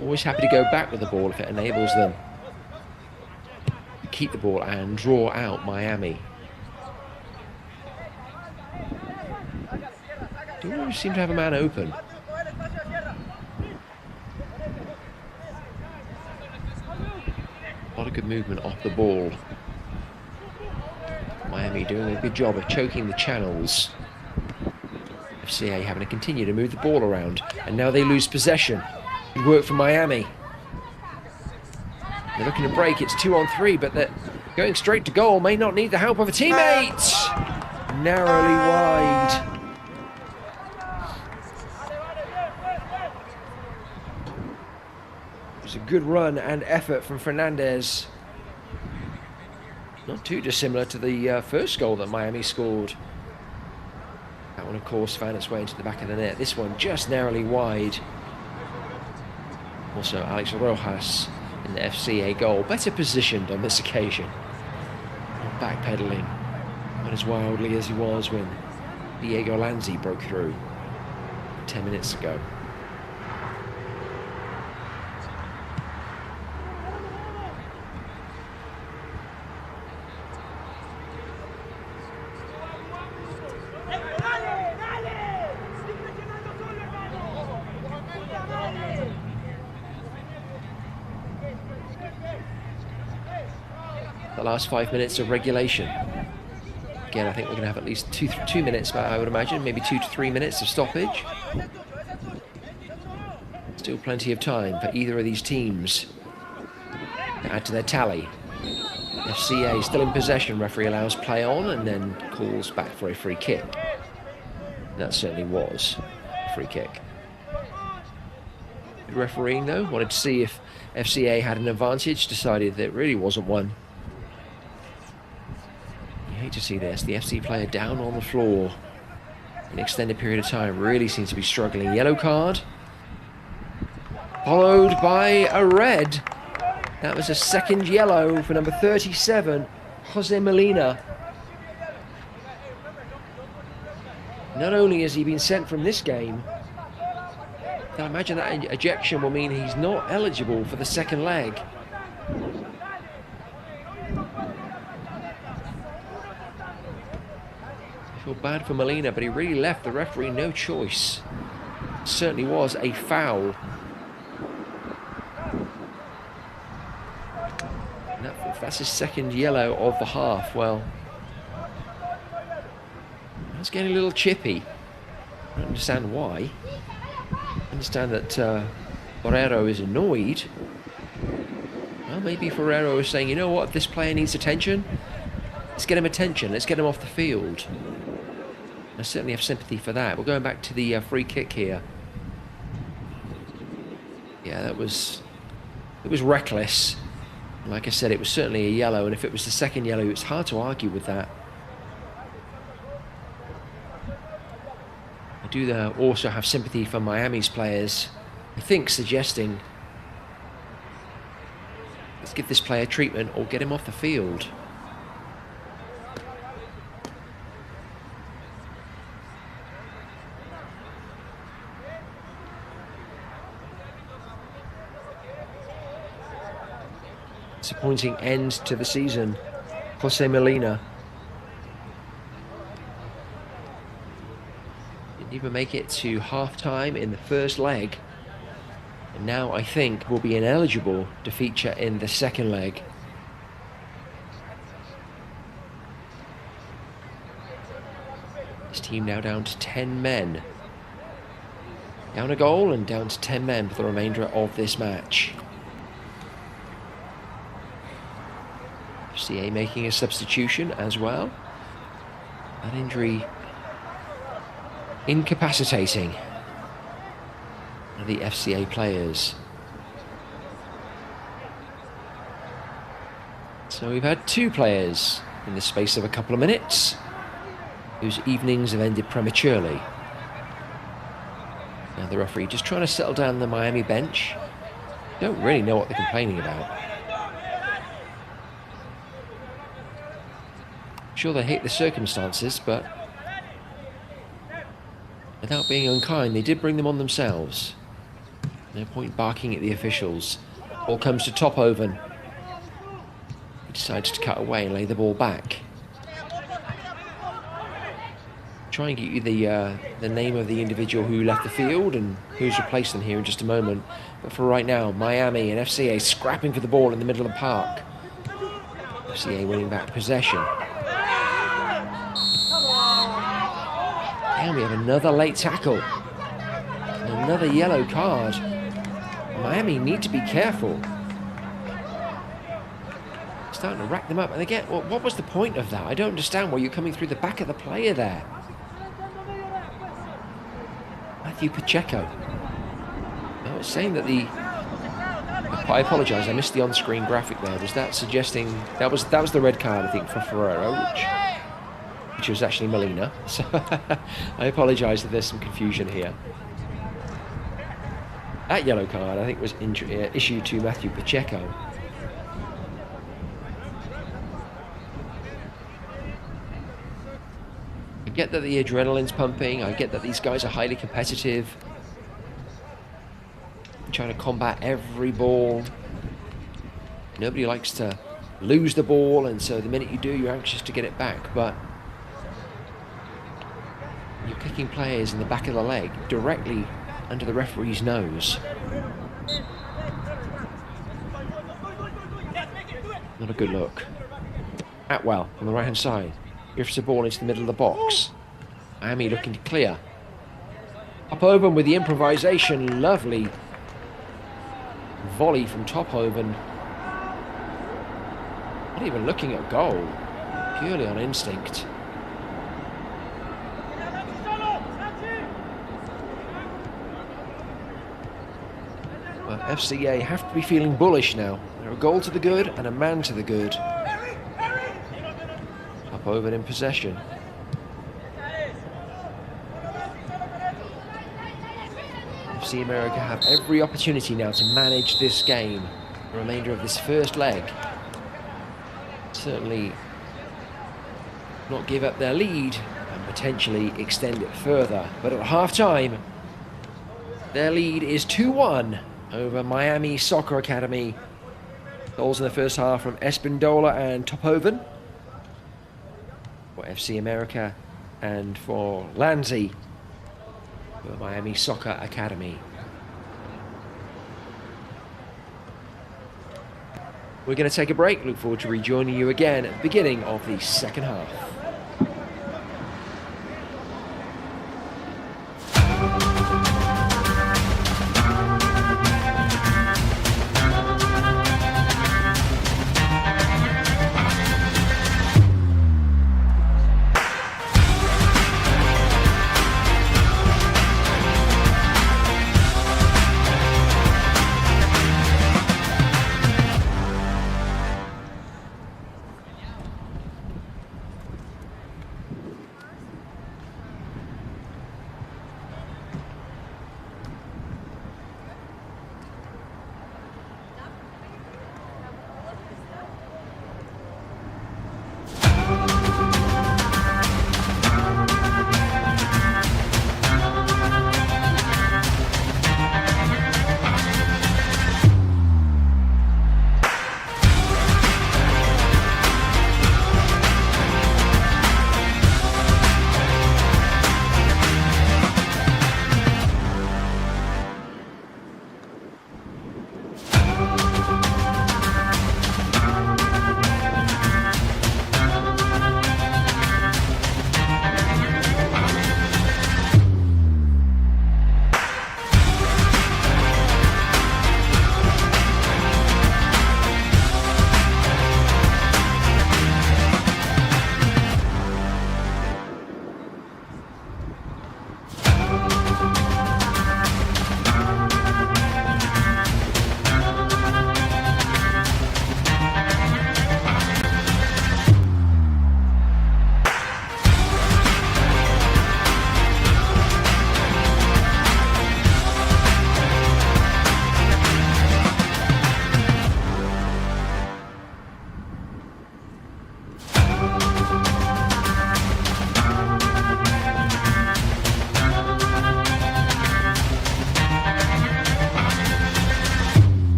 A: Always happy to go back with the ball if it enables them to keep the ball and draw out Miami. Do seem to have a man open. A lot of good movement off the ball. Miami doing a good job of choking the channels. FCA having to continue to move the ball around, and now they lose possession. Good work from Miami. They're looking to break. It's 2-on-3, but they're going straight to goal. May not need the help of a teammate. Narrowly wide. It was a good run and effort from Fernandez. Not too dissimilar to the first goal that Miami scored. That one, of course, found its way into the back of the net. This one just narrowly wide. Also, Alex Rojas in the FCA goal. Better positioned on this occasion. Not backpedaling. Not as wildly as he was when Diego Lanzi broke through 10 minutes ago. The last 5 minutes of regulation. Again, I think we're going to have at least two minutes, I would imagine, maybe 2 to 3 minutes of stoppage. Still plenty of time for either of these teams to add to their tally. FCA still in possession. Referee allows play on and then calls back for a free kick. That certainly was a free kick. Good refereeing though. Wanted to see if FCA had an advantage. Decided that it really wasn't one. You hate to see this. The FC player down on the floor an extended period of time. Really seems to be struggling. Yellow card. Followed by a red. That was a second yellow for number 37, Jose Molina. Not only has he been sent from this game, I imagine that ejection will mean he's not eligible for the second leg. I feel bad for Molina, but he really left the referee no choice. It certainly was a foul. If that's his second yellow of the half, well, that's getting a little chippy. I don't understand why. I understand that Ferrero is annoyed. Well, maybe Ferrero is saying, you know what, if this player needs attention, let's get him attention, let's get him off the field. I certainly have sympathy for that. We're going back to the free kick here. Yeah, it was reckless. Like I said, it was certainly a yellow, and if it was the second yellow, it's hard to argue with that. I do also have sympathy for Miami's players, I think, suggesting let's give this player treatment or get him off the field. Disappointing end to the season. Jose Molina didn't even make it to half-time in the first leg, and now I think will be ineligible to feature in the second leg. This team now down to 10 men. Down a goal and down to 10 men for the remainder of this match. FCA making a substitution as well. That injury incapacitating the FCA players. So we've had two players in the space of a couple of minutes whose evenings have ended prematurely. Now the referee just trying to settle down the Miami bench. Don't really know what they're complaining about. Sure, they hate the circumstances, but without being unkind, they did bring them on themselves. No point barking at the officials. Ball comes to Tophoven. He decides to cut away and lay the ball back. Try and get you the name of the individual who left the field and who's replaced them here in just a moment. But for right now, Miami and FCA scrapping for the ball in the middle of the park. FCA winning back possession. And we have another late tackle. And another yellow card. Miami need to be careful. Starting to rack them up. And again, what was the point of that? I don't understand why you're coming through the back of the player there. Matthew Pacheco. I was saying that I apologise, I missed the on-screen graphic there. Was that suggesting... That was the red card, I think, for Ferrero, which was actually Molina. So I apologise if there's some confusion here. That yellow card, I think, was issued to Matthew Pacheco. I get that the adrenaline's pumping. I get that these guys are highly competitive. Trying to combat every ball. Nobody likes to lose the ball, and so the minute you do, you're anxious to get it back. But you're kicking players in the back of the leg directly under the referee's nose. Not a good look. Atwell on the right hand side drifts the ball into the middle of the box. Miami looking to clear. Up over with the improvisation. Lovely volley from Tophoven. Not even looking at goal, purely on instinct. But FCA have to be feeling bullish now. They're a goal to the good and a man to the good. Tophoven in possession. FC America have every opportunity now to manage this game, the remainder of this first leg. Certainly not give up their lead and potentially extend it further. But at half-time, their lead is 2-1 over Miami Soccer Academy. Goals in the first half from Espindola and Tophoven for FC America, and for Lanzi for Miami Soccer Academy. We're going to take a break. Look forward to rejoining you again at the beginning of the second half.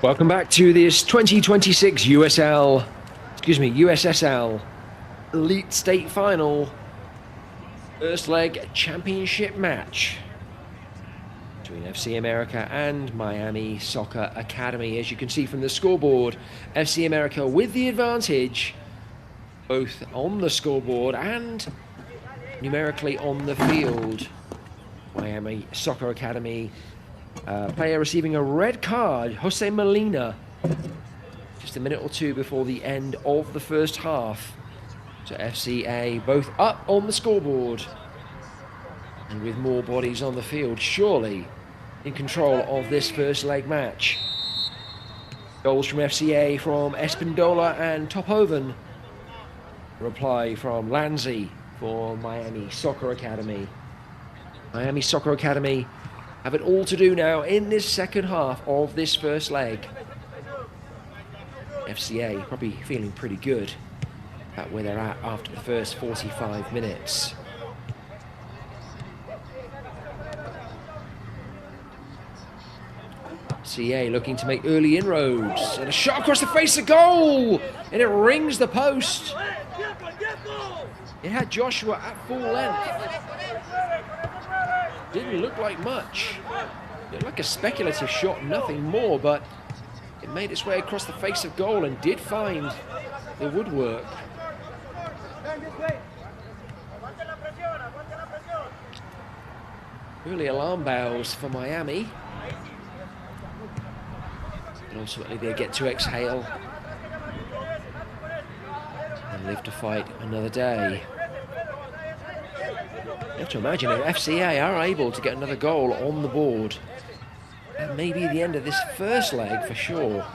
A: Welcome back to this 2026 USSL Elite State Final first leg championship match between FC America and Miami Soccer Academy. As you can see from the scoreboard, FC America with the advantage, both on the scoreboard and numerically on the field. Miami Soccer Academy player receiving a red card, Jose Molina, just a minute or two before the end of the first half. So FCA both up on the scoreboard and with more bodies on the field, surely in control of this first leg match. Goals from FCA from Espindola and Tophoven. Reply from Lanzi for Miami Soccer Academy. Miami Soccer Academy have it all to do now in this second half of this first leg. FCA probably feeling pretty good about where they're at after the first 45 minutes. CA looking to make early inroads, and a shot across the face of goal, and it rings the post. It had Joshua at full length. Didn't look like much. It looked like a speculative shot, nothing more, but it made its way across the face of goal and did find the woodwork. Early alarm bells for Miami. But ultimately they get to exhale and live to fight another day. You have to imagine if FCA are able to get another goal on the board, that may be the end of this first leg for sure.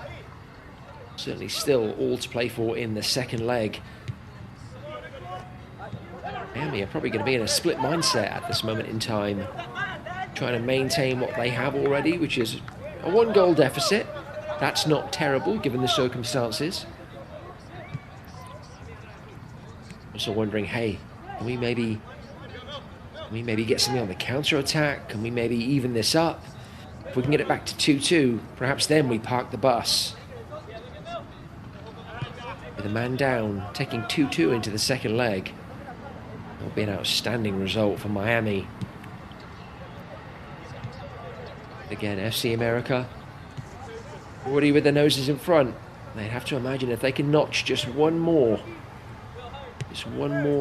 A: Certainly still all to play for in the second leg. Miami are probably going to be in a split mindset at this moment in time, trying to maintain what they have already, which is a 1-goal deficit. That's not terrible given the circumstances. Also wondering, hey, can we maybe get something on the counter-attack? Can we maybe even this up? If we can get it back to 2-2, perhaps then we park the bus. With a man down, taking 2-2 into the second leg. That'll be an outstanding result for Miami. Again, FC America already with their noses in front. They'd have to imagine if they can notch just one more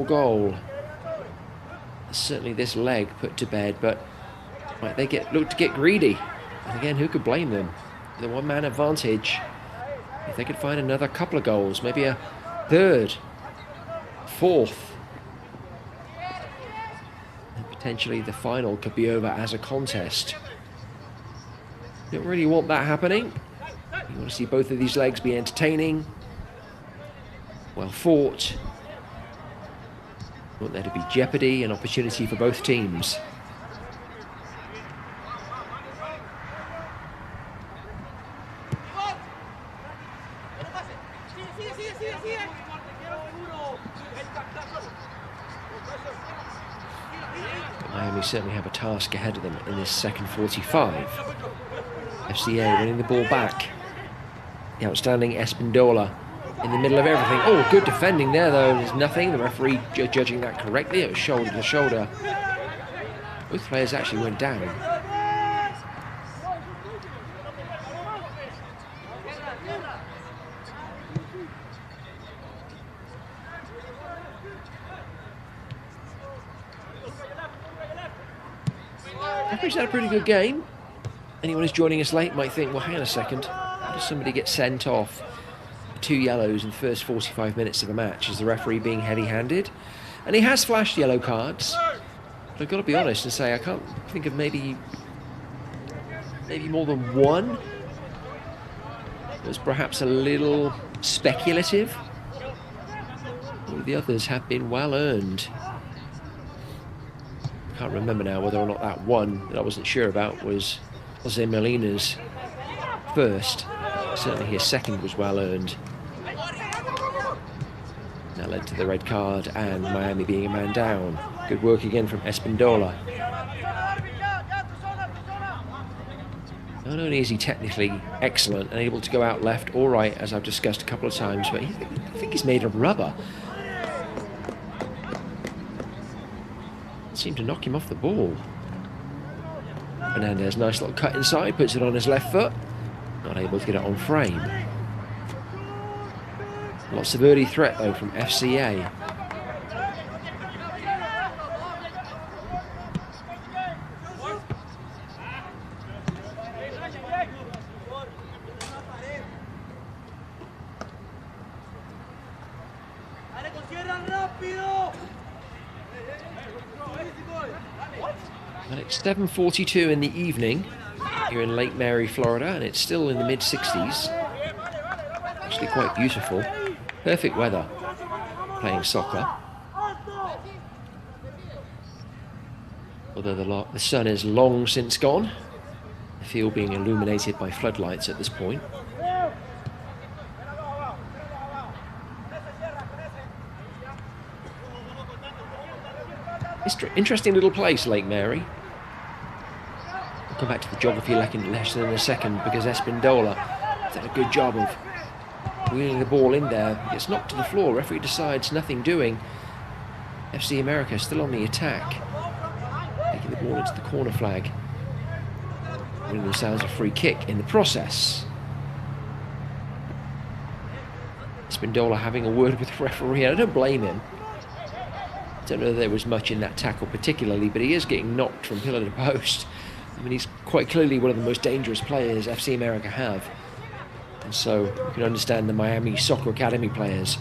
A: goal, certainly this leg put to bed, but might they look to get greedy? And again, who could blame them? The one-man advantage. If they could find another couple of goals, maybe a third, fourth, and potentially the final could be over as a contest. You don't really want that happening. You want to see both of these legs be entertaining, well fought. You want there to be jeopardy and opportunity for both teams. Miami certainly have a task ahead of them in this second 45. FCA winning the ball back. The outstanding Espindola in the middle of everything. Oh, good defending there, though. There's nothing. The referee judging that correctly. It was shoulder to shoulder. Both players actually went down. Referee's had a pretty good game. Anyone who's joining us late might think, well, hang on a second. How does somebody get sent off? 2 yellows in the first 45 minutes of a match. Is the referee being heavy-handed? And he has flashed yellow cards. But I've got to be honest and say I can't think of maybe more than one. It was perhaps a little speculative. All the others have been well earned. I can't remember now whether or not that one that I wasn't sure about was Jose Molina's first. Certainly his second was well earned. That led to the red card and Miami being a man down. Good work again from Espindola. Not only is he technically excellent and able to go out left or right, as I've discussed a couple of times, but I think he's made of rubber. Seemed to knock him off the ball. Fernandez, nice little cut inside, puts it on his left foot. Not able to get it on frame. Lots of early threat though from FCA. And it's 7:42 in the evening here in Lake Mary, Florida, and it's still in the mid-60s. Actually quite beautiful. Perfect weather playing soccer. Although the sun is long since gone, the field being illuminated by floodlights at this point. Interesting little place, Lake Mary. We'll come back to the geography lesson in a second, because Espindola did a good job of wheeling the ball in there. Gets knocked to the floor. Referee decides nothing doing. FC America still on the attack, taking the ball into the corner flag, winning themselves a free kick in the process. Espindola having a word with the referee. I don't blame him. I don't know if there was much in that tackle particularly, but he is getting knocked from pillar to post. I mean, he's quite clearly one of the most dangerous players FC America have. And so you can understand the Miami Soccer Academy players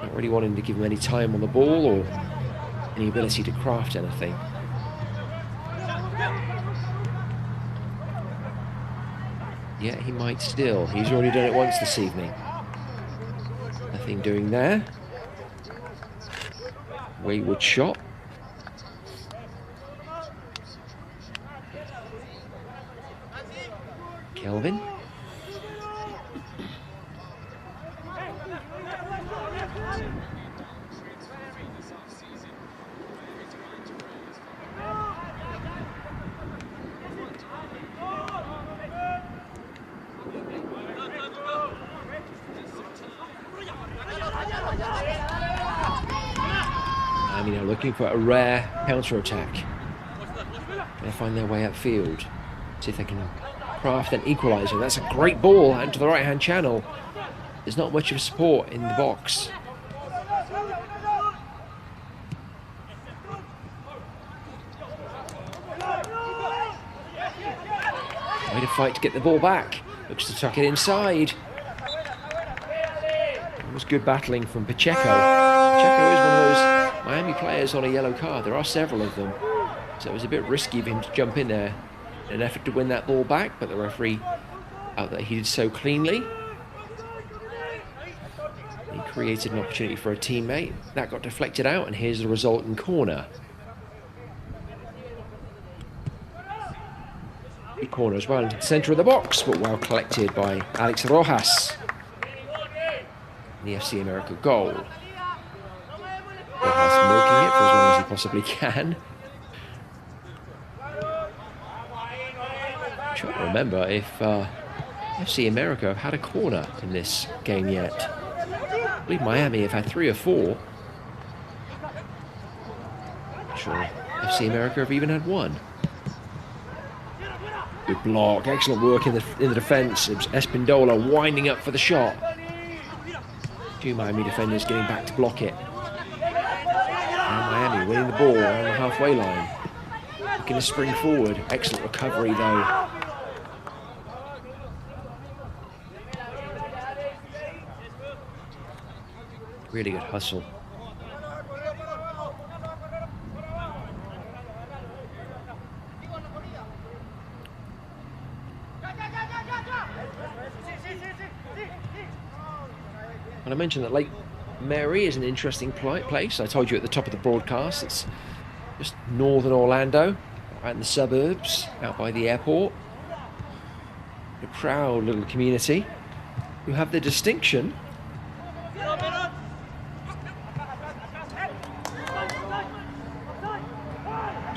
A: not really wanting to give him any time on the ball or any ability to craft anything. Yeah, he might still. He's already done it once this evening. Nothing doing there. Wayward shot. Kelvin. Miami now looking for a rare counter-attack. Trying to find their way upfield. See if they can craft an equaliser. That's a great ball out into the right-hand channel. There's not much of support in the box. Way to fight to get the ball back. Looks to tuck it inside. It was good battling from Pacheco. Pacheco is one of those Miami players on a yellow card. There are several of them. So it was a bit risky of him to jump in there in an effort to win that ball back, but the referee out that he did so cleanly. He created an opportunity for a teammate. That got deflected out, and here's the resultant corner. Good corner as well into the centre of the box, but well collected by Alex Rojas. The FC America goal. Rojas milking it for as long as he possibly can. I'm trying to remember if FC America have had a corner in this game yet. I believe Miami have had 3 or 4. Not sure FC America have even had 1. Good block, excellent work in the defence. It was Espindola winding up for the shot. 2 Miami defenders getting back to block it. And Miami winning the ball around the halfway line. Looking to spring forward. Excellent recovery though. Really good hustle. And I mentioned that Lake Mary is an interesting place. I told you at the top of the broadcast, it's just northern Orlando, out in the suburbs, out by the airport. A proud little community who have the distinction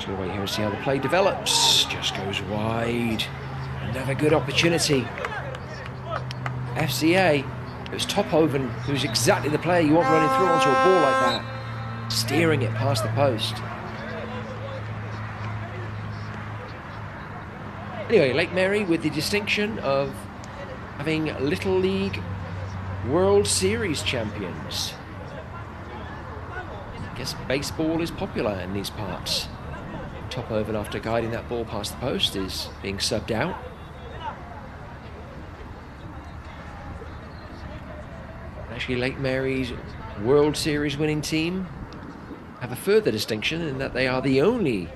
A: to wait here and see how the play develops. Just goes wide. Another good opportunity. FCA. It was Tophoven, who's exactly the player you want running through onto a ball like that, steering it past the post. Anyway, Lake Mary with the distinction of having Little League World Series champions. I guess baseball is popular in these parts. Tophoven, after guiding that ball past the post, is being subbed out. Actually, Lake Mary's World Series winning team have a further distinction in that they are the only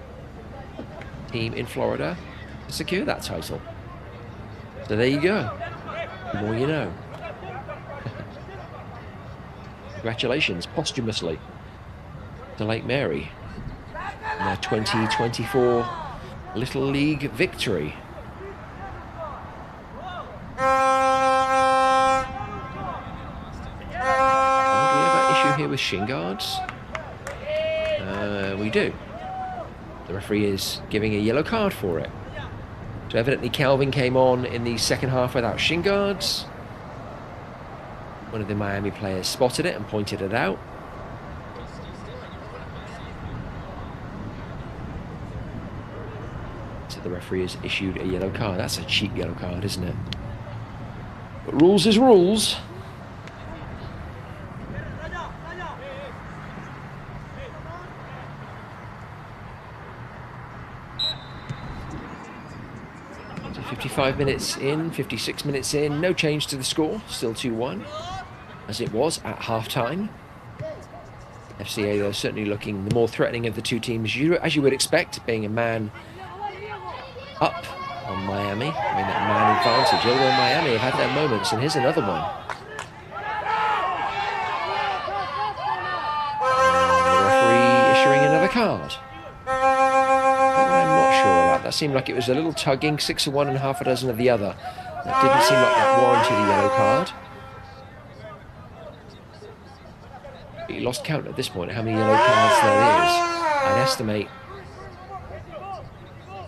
A: team in Florida to secure that title. So there you go. The more you know. Congratulations, posthumously, to Lake Mary in their 2024 Little League victory. Here with shin guards. We do. The referee is giving a yellow card for it. So evidently Calvin came on in the second half without shin guards. One of the Miami players spotted it and pointed it out. So the referee has issued a yellow card. That's a cheap yellow card, isn't it? But rules is rules. So 55 minutes in, 56 minutes in, no change to the score, still 2-1, as it was at half-time. FCA, though, certainly looking the more threatening of the two teams, as you would expect, being a man up on Miami. I mean, that man advantage. Although Miami have had their moments, and here's another one. And the referee issuing another card. I'm not sure about that. Seemed like it was a little tugging, 6 of one and half a dozen of the other. That didn't seem like that warranted a yellow card. He lost count at this point how many yellow cards there is. I'd estimate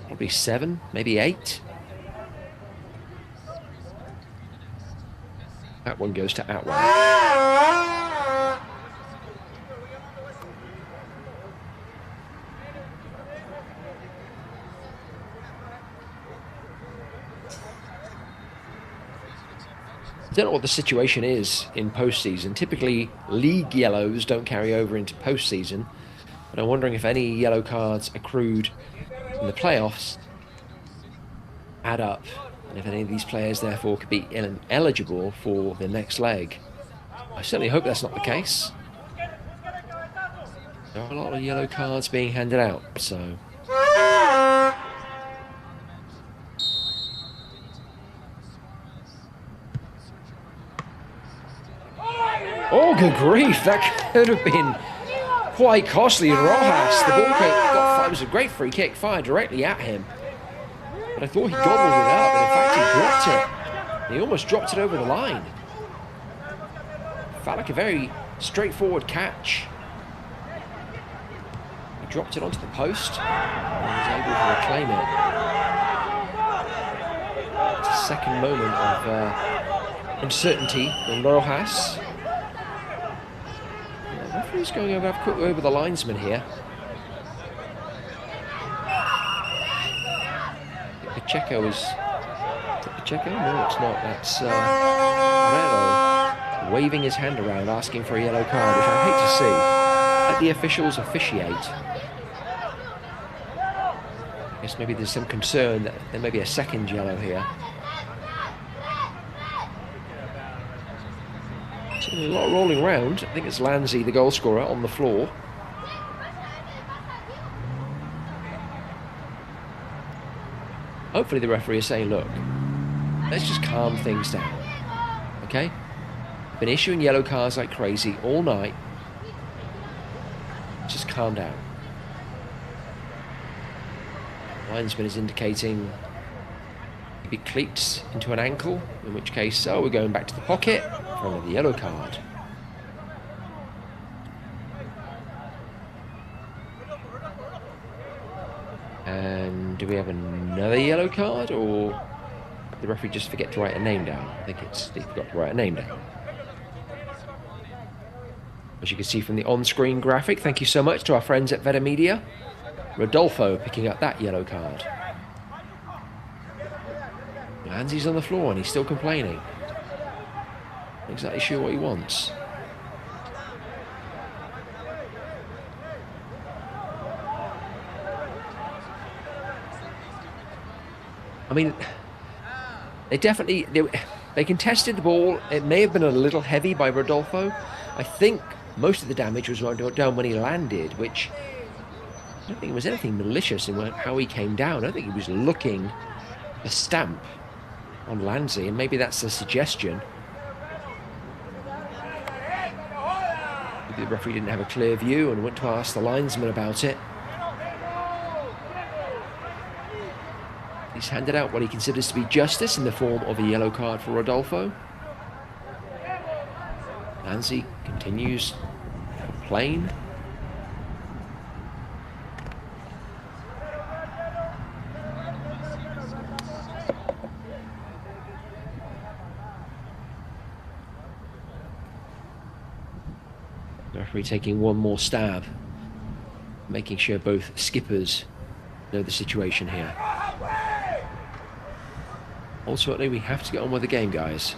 A: probably 7, maybe 8. That one goes to Atwell. I don't know what the situation is in postseason. Typically, league yellows don't carry over into postseason, but I'm wondering if any yellow cards accrued in the playoffs add up, and if any of these players therefore could be eligible for the next leg. I certainly hope that's not the case. There are a lot of yellow cards being handed out, so... Oh, good grief, that could have been quite costly in Rojas. The ball got, it was a great free kick, fired directly at him. But I thought he gobbled it up, and in fact he dropped it. He almost dropped it over the line. Felt like a very straightforward catch. He dropped it onto the post and was able to reclaim it. It's a second moment of uncertainty from Rojas. The referee's going over, have a quick word with the linesman here. Pacheco is... Pacheco? No, it's not. That's Morello waving his hand around, asking for a yellow card, which I hate to see. Let the officials officiate. I guess maybe there's some concern that there may be a second yellow here. So a lot of rolling around. I think it's Lanzi, the goal scorer, on the floor. Hopefully the referee is saying, look, let's just calm things down, okay? Been issuing yellow cards like crazy all night. Just calm down. Linesman is indicating maybe cleats into an ankle, in which case, we're going back to the pocket for another yellow card. And do we have another yellow card, or the referee just forget to write a name down? I think he forgot to write a name down. As you can see from the on-screen graphic, thank you so much to our friends at Veta Media. Rodolfo picking up that yellow card. Lanzy's on the floor and he's still complaining. Not exactly sure what he wants. I mean, they contested the ball. It may have been a little heavy by Rodolfo. I think most of the damage was done when he landed, which I don't think it was anything malicious in how he came down. I think he was looking a stamp on Lanzy, and maybe that's a suggestion. Maybe the referee didn't have a clear view and went to ask the linesman about it. He's handed out what he considers to be justice in the form of a yellow card for Rodolfo. Lanzy continues to complain. The referee taking one more stab, making sure both skippers know the situation here. Ultimately, we have to get on with the game, guys.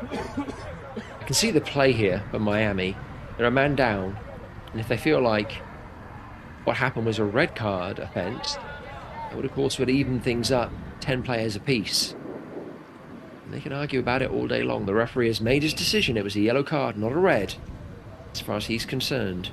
A: I can see the play here for Miami. They're a man down, and if they feel like what happened was a red card offence, that would, of course, even things up 10 players apiece. They can argue about it all day long. The referee has made his decision. It was a yellow card, not a red, as far as he's concerned.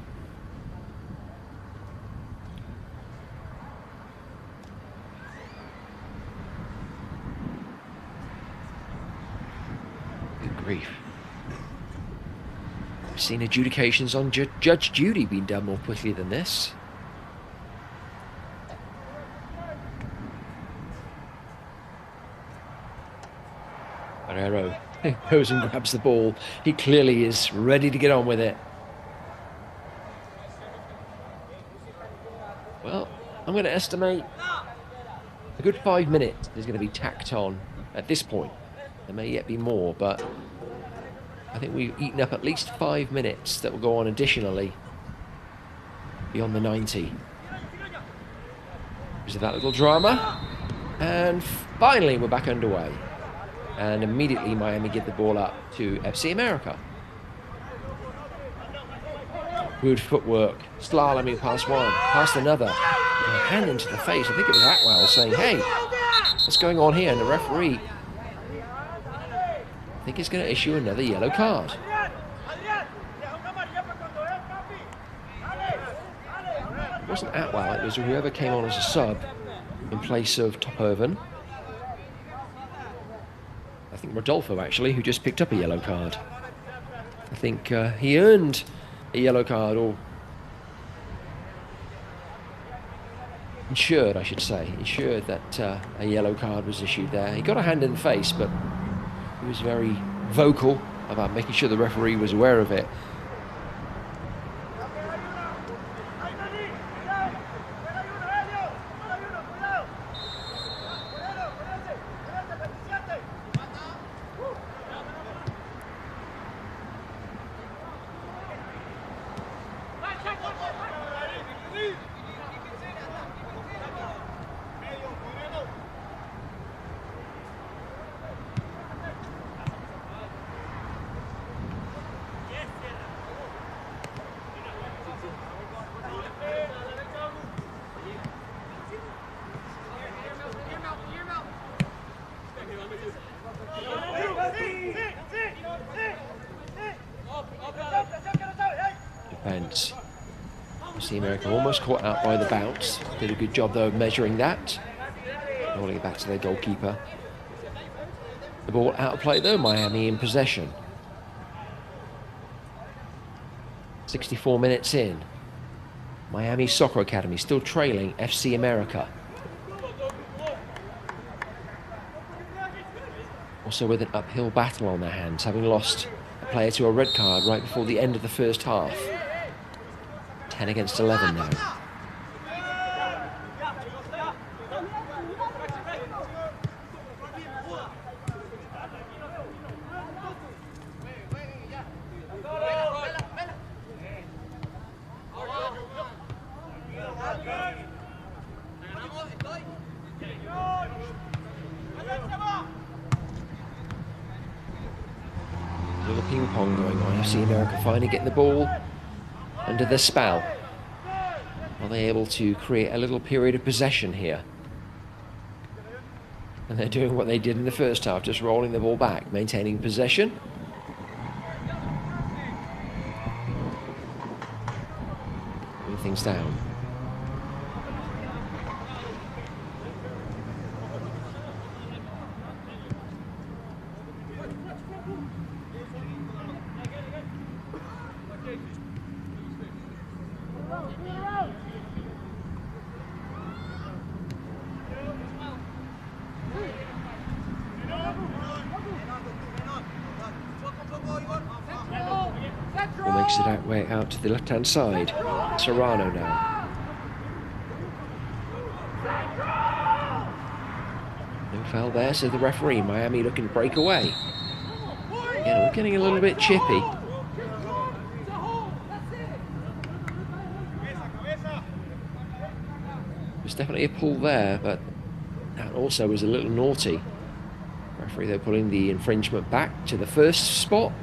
A: Good grief. I've seen adjudications on Judge Judy being done more quickly than this. Barrero goes and grabs the ball. He clearly is ready to get on with it. Well, I'm going to estimate a good 5 minutes is going to be tacked on at this point. There may yet be more, but I think we've eaten up at least 5 minutes that will go on additionally beyond the 90. Because of that little drama. And finally, we're back underway. And immediately Miami give the ball up to FC America. Good footwork. Slaloming past one, past another. And a hand into the face. I think it was Atwell saying, hey, what's going on here? And the referee, I think he's going to issue another yellow card. It wasn't Atwell, it was whoever came on as a sub in place of Tophoven. I think Rodolfo, actually, who just picked up a yellow card. I think he earned a yellow card, or ensured, I should say, ensured that a yellow card was issued there. He got a hand in the face, but he was very vocal about making sure the referee was aware of it. Defense. FC America almost caught out by the bounce. Did a good job though of measuring that. Rolling it back to their goalkeeper. The ball out of play though, Miami in possession. 64 minutes in. Miami Soccer Academy still trailing FC America. Also with an uphill battle on their hands, having lost a player to a red card right before the end of the first half. 10 against 11 now. Little ping pong going on. FC America finally getting the ball under the spell. Are they able to create a little period of possession here? And they're doing what they did in the first half, just rolling the ball back, maintaining possession. Moving things down. Makes it way out to the left-hand side. Serrano now. No foul there, so the referee. Miami looking to break away. Again, we're getting a little bit chippy. There's definitely a pull there, but that also was a little naughty. Referee, they're pulling the infringement back to the first spot,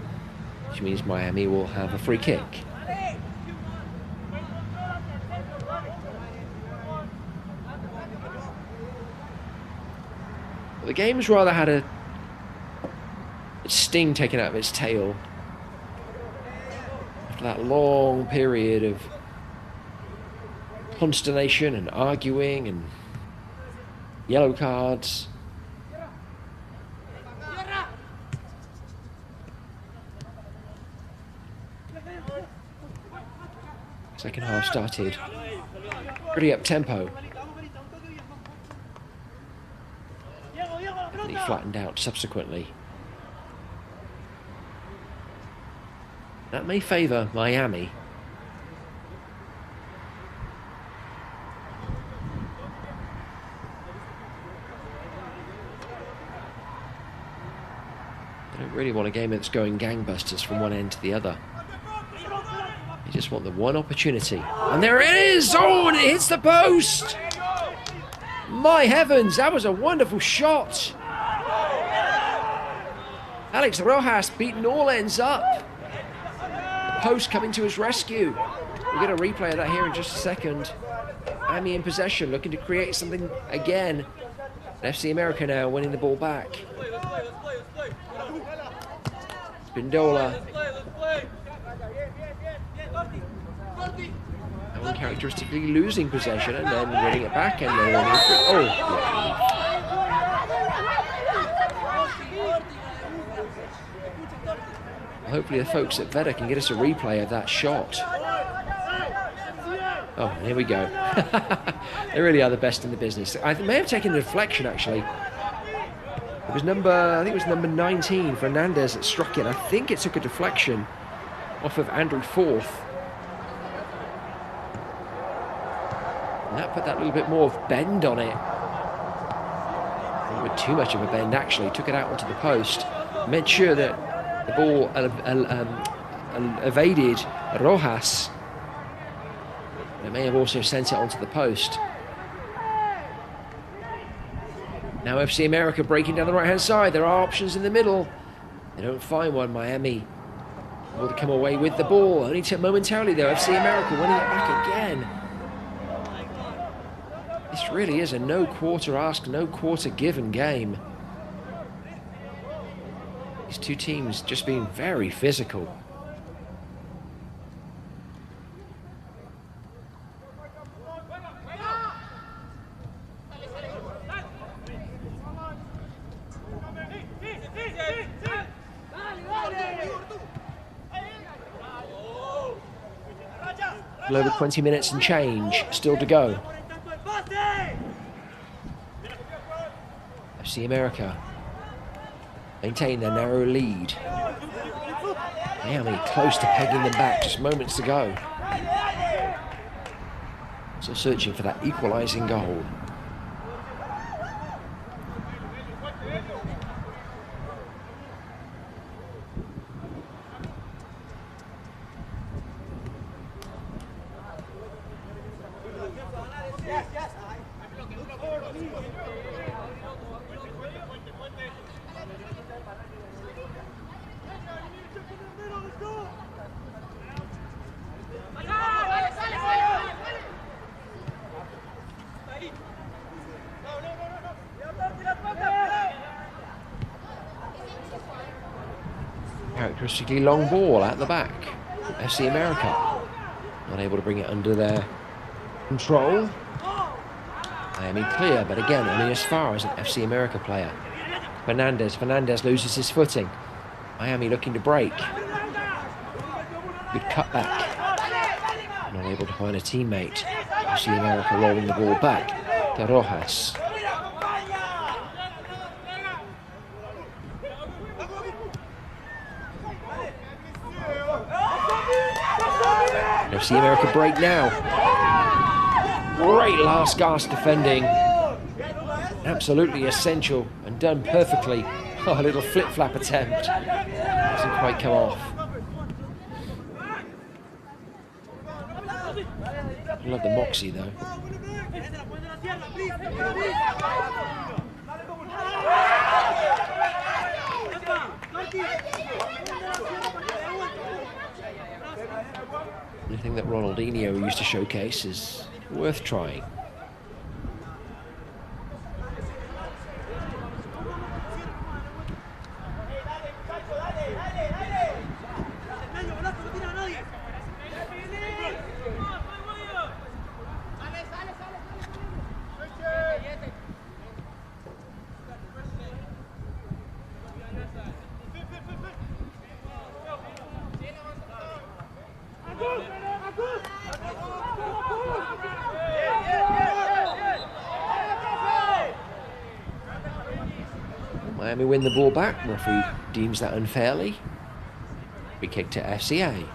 A: which means Miami will have a free kick. Well, the game's rather had a sting taken out of its tail after that long period of consternation and arguing and yellow cards. Second half started pretty up tempo. Definitely flattened out subsequently. That may favour Miami. They don't really want a game that's going gangbusters from one end to the other. You just want the one opportunity. And there it is! Oh, and it hits the post! My heavens, that was a wonderful shot! Alex Rojas beating all ends up. The post coming to his rescue. We'll get a replay of that here in just a second. Miami in possession, looking to create something again. FC America now winning the ball back. Spindola. Uncharacteristically losing possession and then winning it back and then winning it. Oh, hopefully the folks at Veda can get us a replay of that shot. Oh, here we go. They really are the best in the business. I may have taken the deflection actually. It was I think it was number 19, Fernandez, that struck it. I think it took a deflection off of Andrew Forth. And that put that little bit more of bend on it. I think with too much of a bend actually. Took it out onto the post. Made sure that the ball evaded Rojas. It may have also sent it onto the post. Now FC America breaking down the right-hand side. There are options in the middle. They don't find one. Miami will come away with the ball. Only momentarily though. FC America winning it back again. This really is a no quarter ask, no quarter given game. These two teams just being very physical. Over 20 minutes and change still to go. FC America maintain their narrow lead. Miami close to pegging them back, just moments to go. Still searching for that equalising goal. Characteristically long ball at the back. FC America not able to bring it under their control. Miami clear, but again only as far as an FC America player. Fernandez loses his footing. Miami looking to break. Good cutback. Not able to find a teammate. FC America rolling the ball back to Rojas. FC America break now. Great last gasp defending. Absolutely essential and done perfectly. Oh, a little flip-flap attempt. Doesn't quite come off. I love the moxie though. Anything that Ronaldinho used to showcase is worth trying. Miami win the ball back. Referee deems that unfairly. Free kick to FCA.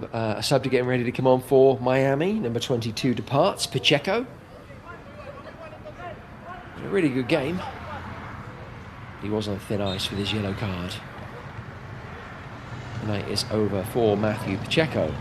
A: A sub to getting ready to come on for Miami. Number 22 departs, Pacheco. A really good game. He was on thin ice with his yellow card. The night is over for Matthew Pacheco.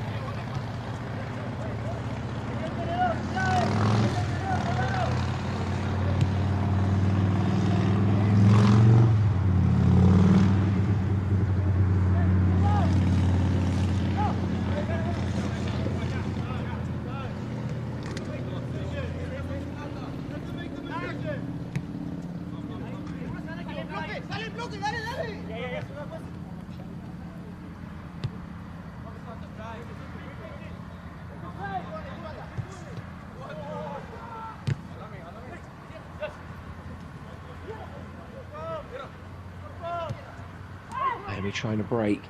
A: Trying to break.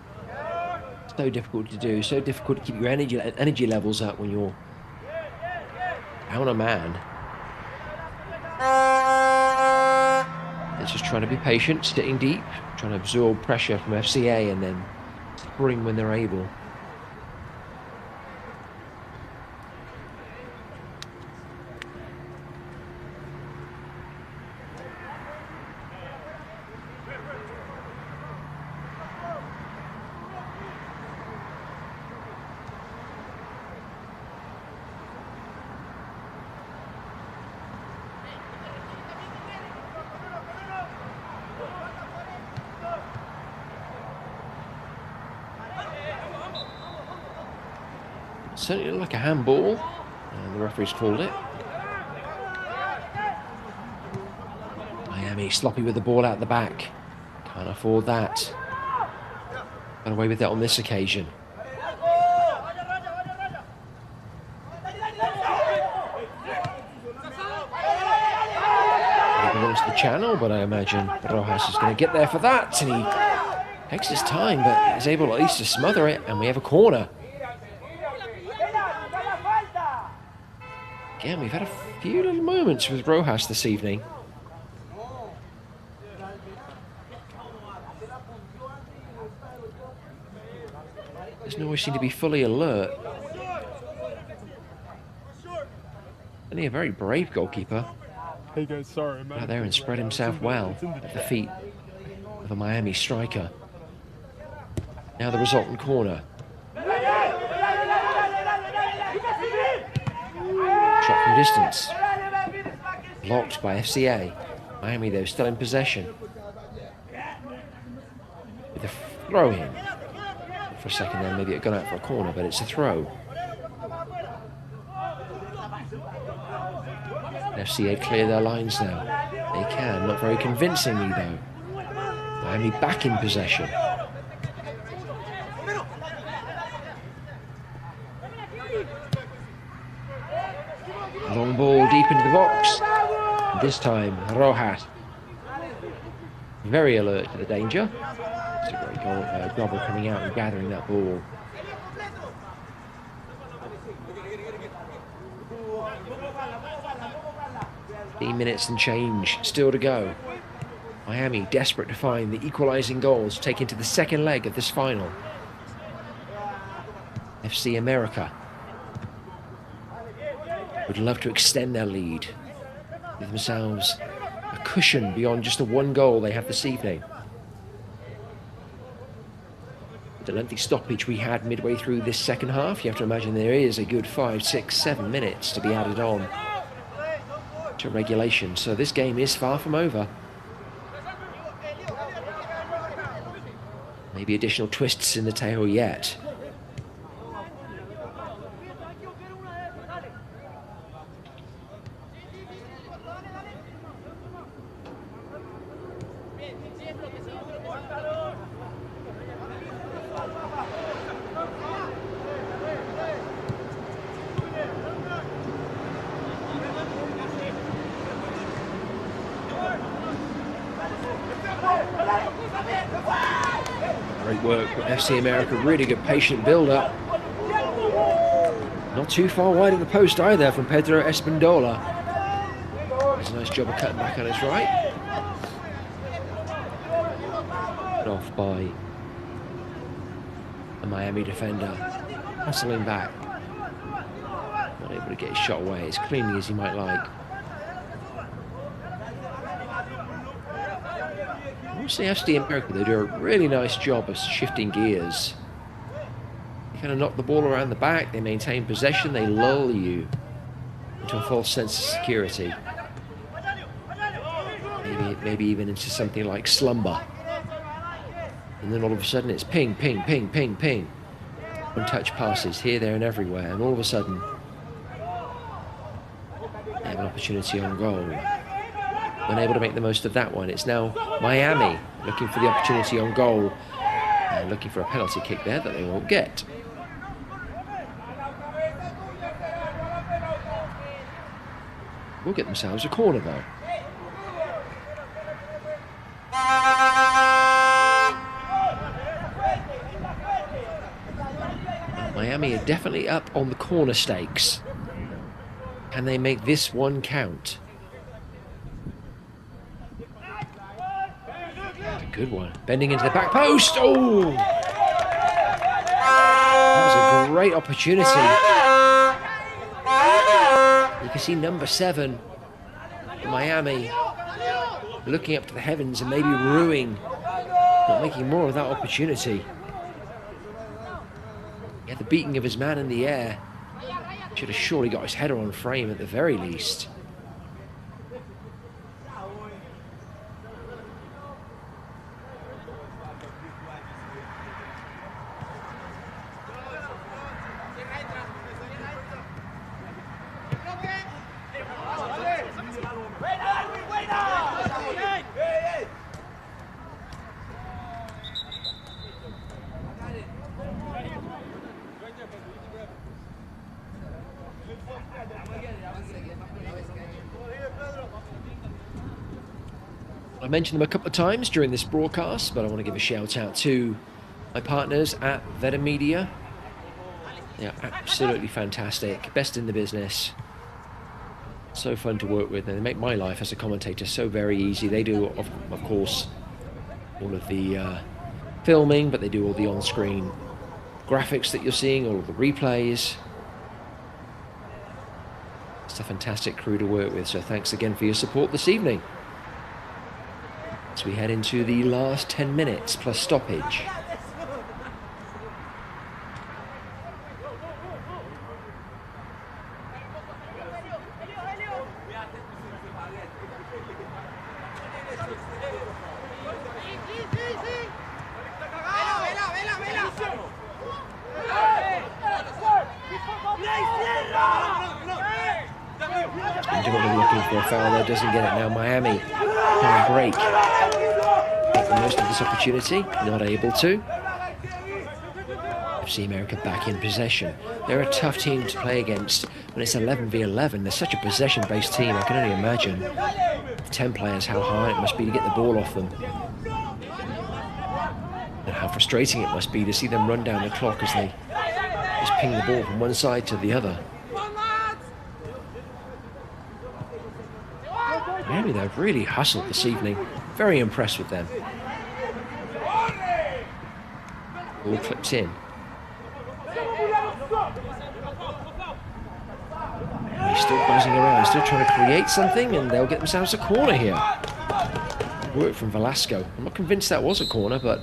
A: So difficult to do, so difficult to keep your energy levels up when you're down a man. It's just trying to be patient, sitting deep, trying to absorb pressure from FCA and then spring when they're able. Certainly looked like a handball, and the referee's called it. Miami sloppy with the ball out the back. Can't afford that. Got away with it on this occasion. It belongs to the channel, but I imagine Rojas is going to get there for that. And he takes his time, but is able at least to smother it. And we have a corner. Again, we've had a few little moments with Rojas this evening. Doesn't always seem to be fully alert. Only a very brave goalkeeper.
C: Hey guys, sorry, man.
A: Out there and spread himself well at the feet of a Miami striker. Now the resultant corner. Shot from distance. Blocked by FCA. Miami, though, still in possession. With a throw in. For a second there, maybe it had gone out for a corner, but it's a throw. FCA clear their lines now. They can, not very convincingly though. Miami back in possession. Long ball deep into the box. And this time, Rojas. Very alert to the danger. It's a great goal. Grobber coming out and gathering that ball. Minutes and change still to go. Miami desperate to find the equalising goals, take into the second leg of this final. FC America would love to extend their lead, give themselves a cushion beyond just the one goal they have this evening. The lengthy stoppage we had midway through this second half, you have to imagine there is a good 5, 6, 7 minutes to be added on to regulation, so this game is far from over. Maybe additional twists in the tale yet. Great work with FC America, really good patient build-up. Not too far wide of the post either from Pedro Espindola. Does a nice job of cutting back on his right. Put off by a Miami defender, hustling back. Not able to get his shot away as cleanly as he might like. Obviously, FC America, they do a really nice job of shifting gears. They kind of knock the ball around the back, they maintain possession, they lull you into a false sense of security. Maybe even into something like slumber. And then all of a sudden it's ping, ping, ping, ping, ping. One-touch passes here, there and everywhere, and all of a sudden they have an opportunity on goal. Unable to make the most of that one. It's now Miami looking for the opportunity on goal and looking for a penalty kick there that they won't get. Will get themselves a corner though. Miami are definitely up on the corner stakes. Can they make this one count? Good one. Bending into the back post. Oh! That was a great opportunity. You can see number 7, Miami, looking up to the heavens and maybe rueing, not making more of that opportunity. He had the beating of his man in the air. Should have surely got his header on frame at the very least. I mentioned them a couple of times during this broadcast, but I want to give a shout out to my partners at Veda Media. They are absolutely fantastic, best in the business. So fun to work with, and they make my life as a commentator so very easy. They do, of course, all of the filming, but they do all the on-screen graphics that you're seeing, all of the replays. It's a fantastic crew to work with, so thanks again for your support this evening. As we head into the last 10 minutes plus stoppage. Looking for a foul there, doesn't get it now. Miami can't break. Make the most of this opportunity, not able to. FC America back in possession. They're a tough team to play against when it's 11 v 11. They're such a possession-based team. I can only imagine, with 10 players, how hard it must be to get the ball off them. And how frustrating it must be to see them run down the clock as they just ping the ball from one side to the other. Miami, they've really hustled this evening. Very impressed with them. Ball clips in. And he's still buzzing around, still trying to create something, and they'll get themselves a corner here. Work from Velasco. I'm not convinced that was a corner, but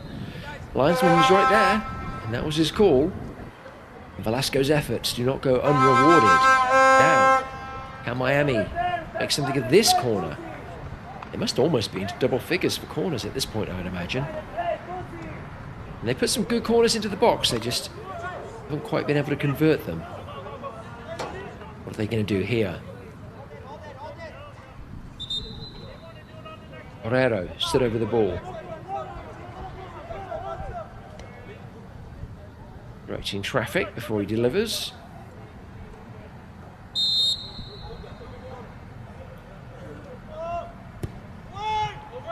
A: linesman was right there, and that was his call. Velasco's efforts do not go unrewarded. Now, can Miami make something of this corner? It must almost be into double figures for corners at this point, I would imagine. And they put some good corners into the box, they just haven't quite been able to convert them. What are they going to do here? Guerrero stood over the ball. Directing traffic before he delivers.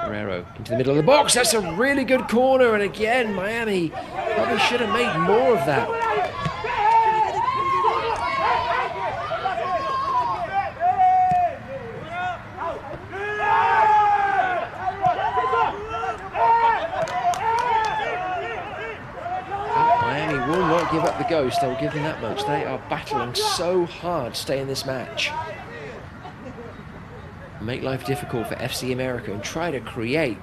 A: Guerrero into the middle of the box. That's a really good corner, and again Miami probably should have made more of that. Miami will not give up the ghost, I'll give them that much. They are battling so hard to stay in this match. Make life difficult for FC America and try to create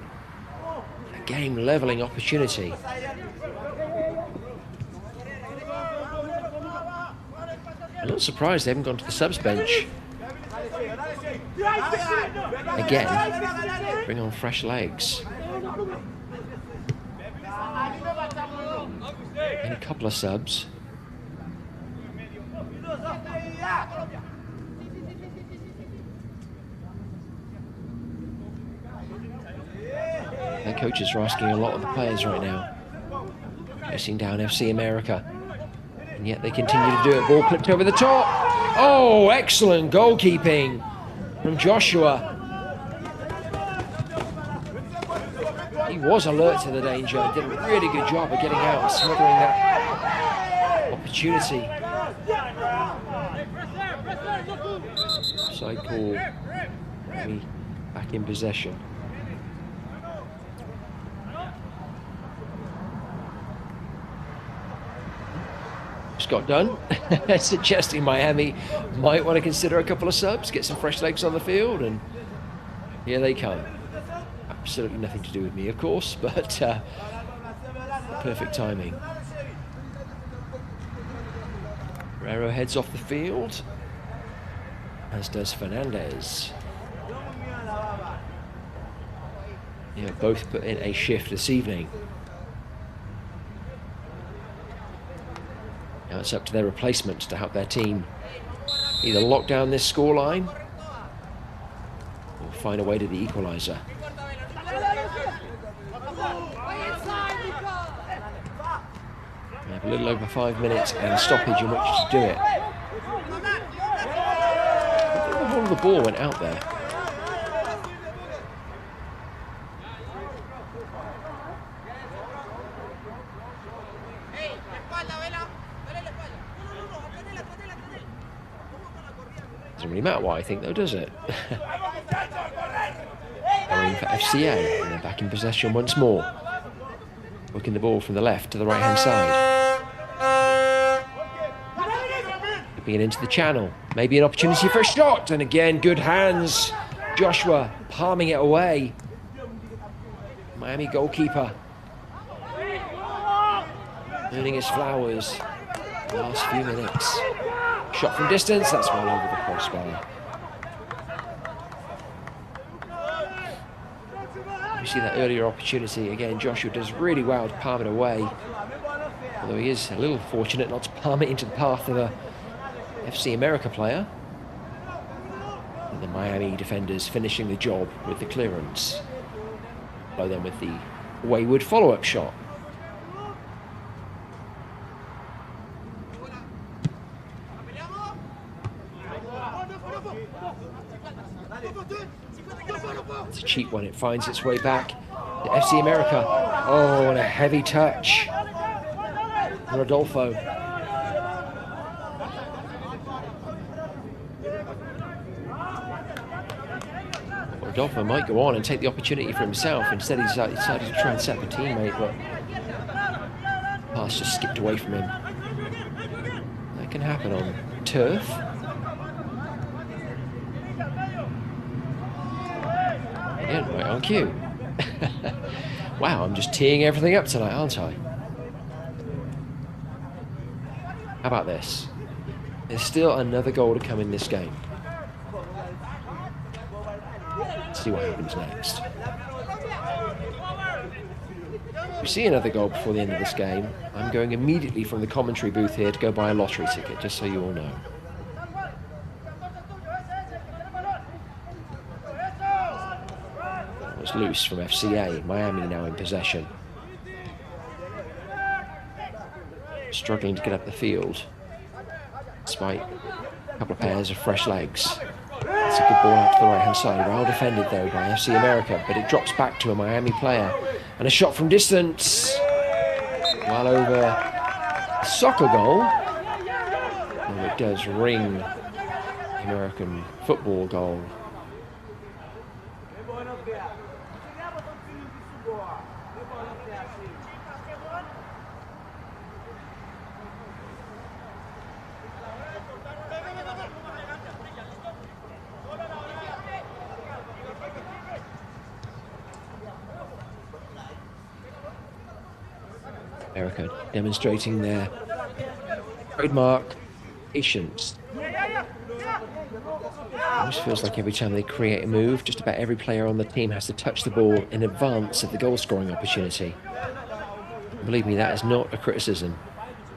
A: a game-leveling opportunity. I'm not surprised they haven't gone to the subs bench. Again, bring on fresh legs. And a couple of subs. Their coaches are asking a lot of the players right now. Chasing down FC America. And yet they continue to do it. Ball clipped over the top. Oh, excellent goalkeeping from Joshua. He was alert to the danger. Did a really good job of getting out and smothering that opportunity. Side call. Back in possession. Got done, suggesting Miami might want to consider a couple of subs, get some fresh legs on the field, and here they come. Absolutely nothing to do with me, of course, but perfect timing. Guerrero heads off the field, as does Fernandez. Yeah, both put in a shift this evening. Now it's up to their replacements to help their team either lock down this scoreline or find a way to the equaliser. We have a little over 5 minutes and a stoppage in which to do it. I think the whole of the ball went out there. Doesn't really matter what I think though, does it? Going for FCA, and they're back in possession once more. Working the ball from the left to the right hand side. Whipping it into the channel. Maybe an opportunity for a shot, and again, good hands. Joshua palming it away. Miami goalkeeper earning his flowers the last few minutes. Shot from distance, that's well over the crossbar. You see that earlier opportunity. Again, Joshua does really well to palm it away. Although he is a little fortunate not to palm it into the path of a FC America player. And the Miami defenders finishing the job with the clearance. Below them with the wayward follow-up shot. It's a cheap one. It finds its way back to FC America. Oh, and a heavy touch. Rodolfo. Rodolfo might go on and take the opportunity for himself. Instead, he decided to try and set up a teammate, but the pass just skipped away from him. That can happen on turf. Yeah, right on cue. Wow, I'm just teeing everything up tonight, aren't I? How about this? There's still another goal to come in this game. Let's see what happens next. If we see another goal before the end of this game, I'm going immediately from the commentary booth here to go buy a lottery ticket, just so you all know. It's loose from FCA. Miami now in possession. Struggling to get up the field, despite a couple of pairs of fresh legs. It's a good ball out to the right hand side. Well defended though by FC America, but it drops back to a Miami player. And a shot from distance. Well over a soccer goal. And it does ring the American football goal. America demonstrating their trademark patience. It almost feels like every time they create a move, just about every player on the team has to touch the ball in advance of the goal-scoring opportunity. And believe me, that is not a criticism.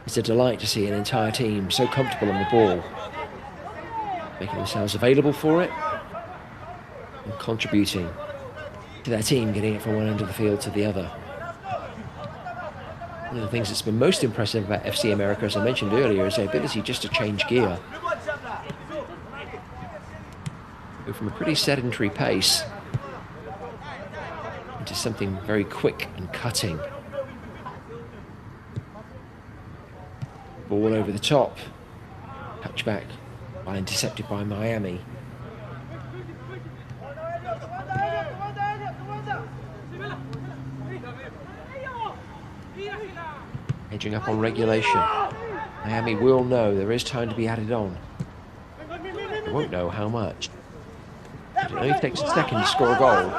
A: It's a delight to see an entire team so comfortable on the ball, making themselves available for it and contributing to their team getting it from one end of the field to the other. One of the things that's been most impressive about FC America, as I mentioned earlier, is their ability just to change gear. Go from a pretty sedentary pace into something very quick and cutting. Ball over the top. Touchback, while intercepted by Miami. Edging up on regulation. Miami will know there is time to be added on. They won't know how much. It only takes a second to score a goal.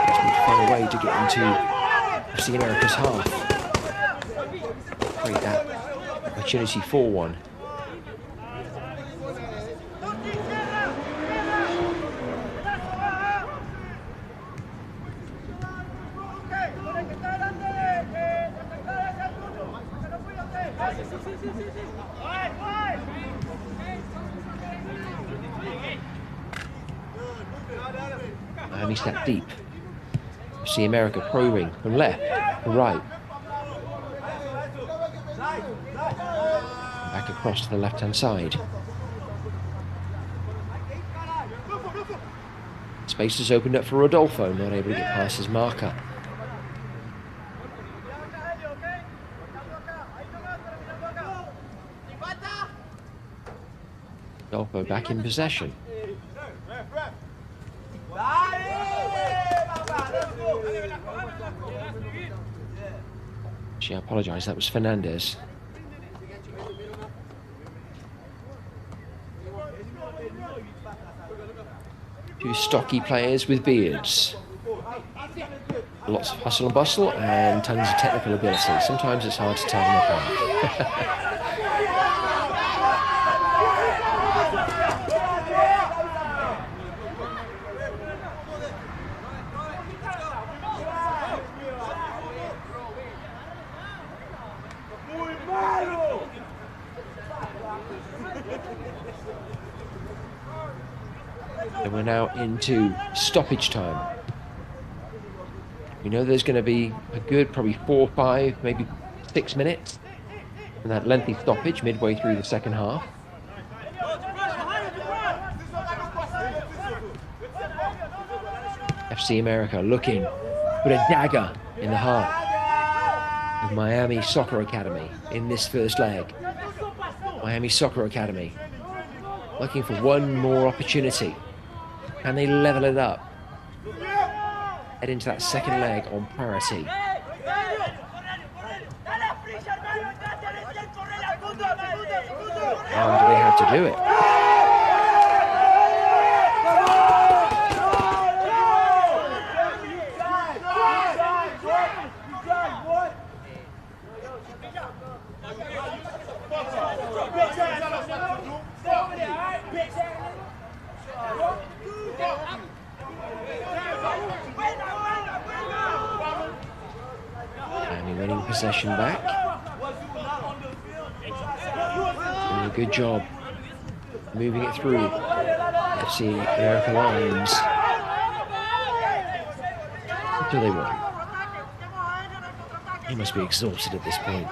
A: Just need to find a way to get into FC America's half. Create that opportunity for one. Miami step deep. FC America probing from left to right. Back across to the left-hand side. Space is opened up for Rodolfo, not able to get past his marker. Golfo back in possession. Actually, I apologise, that was Fernandez. Two stocky players with beards. Lots of hustle and bustle and tons of technical ability. Sometimes it's hard to tell them apart. And we're now into stoppage time. We know there's going to be a good probably 4, 5, maybe 6 minutes in that lengthy stoppage midway through the second half. FC America looking to put a dagger in the heart of Miami Soccer Academy in this first leg. Miami Soccer Academy looking for one more opportunity. Can they level it up? Head into that second leg on parity. How do they have to do it? And winning possession back. Doing a good job moving it through FC America lines. What do they want? He must be exhausted at this point.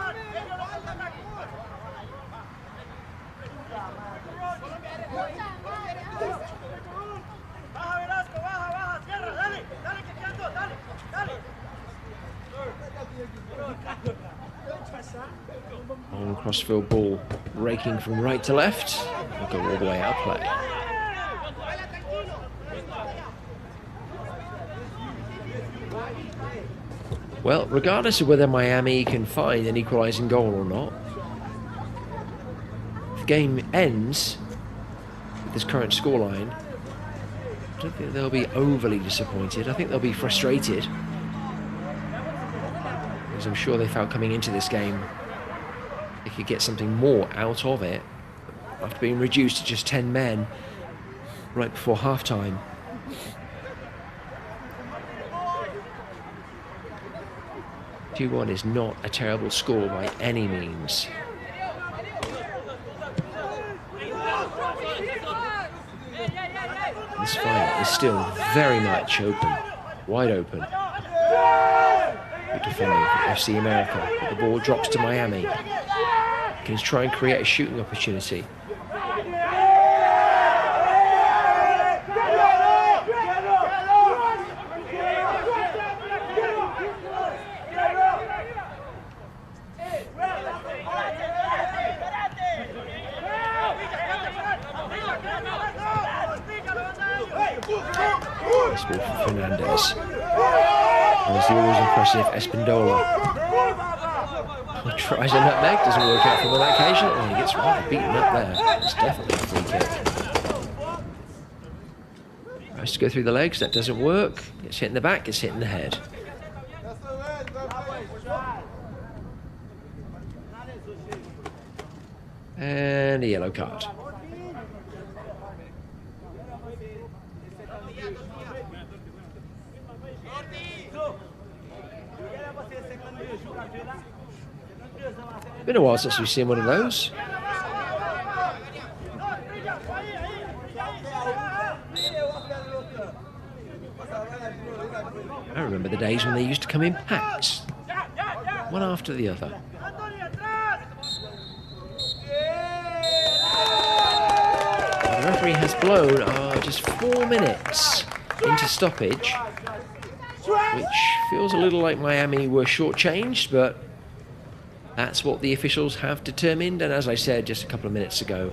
A: Long crossfield ball raking from right to left. Will go all the way out play. Well, regardless of whether Miami can find an equalising goal or not, if the game ends with this current scoreline, I don't think they'll be overly disappointed. I think they'll be frustrated, because I'm sure they felt coming into this game they could get something more out of it after being reduced to just 10 men right before half-time. Two-1 is not a terrible score by any means. This fight is still very much open, wide open. Good defending from FC America. But the ball drops to Miami. Can he try and create a shooting opportunity? This ball from Fernandez. And there's the always impressive Espindola. He tries a nutmeg, doesn't work out for him on that occasion, and he gets rather beaten up there. It's definitely a free kick. Tries to go through the legs, that doesn't work. Gets hit in the back, gets hit in the head. And a yellow card. Been a while since we've seen one of those. I remember the days when they used to come in packs, one after the other. Well, the referee has blown just 4 minutes into stoppage, which feels a little like Miami were shortchanged, but that's what the officials have determined. And as I said just a couple of minutes ago,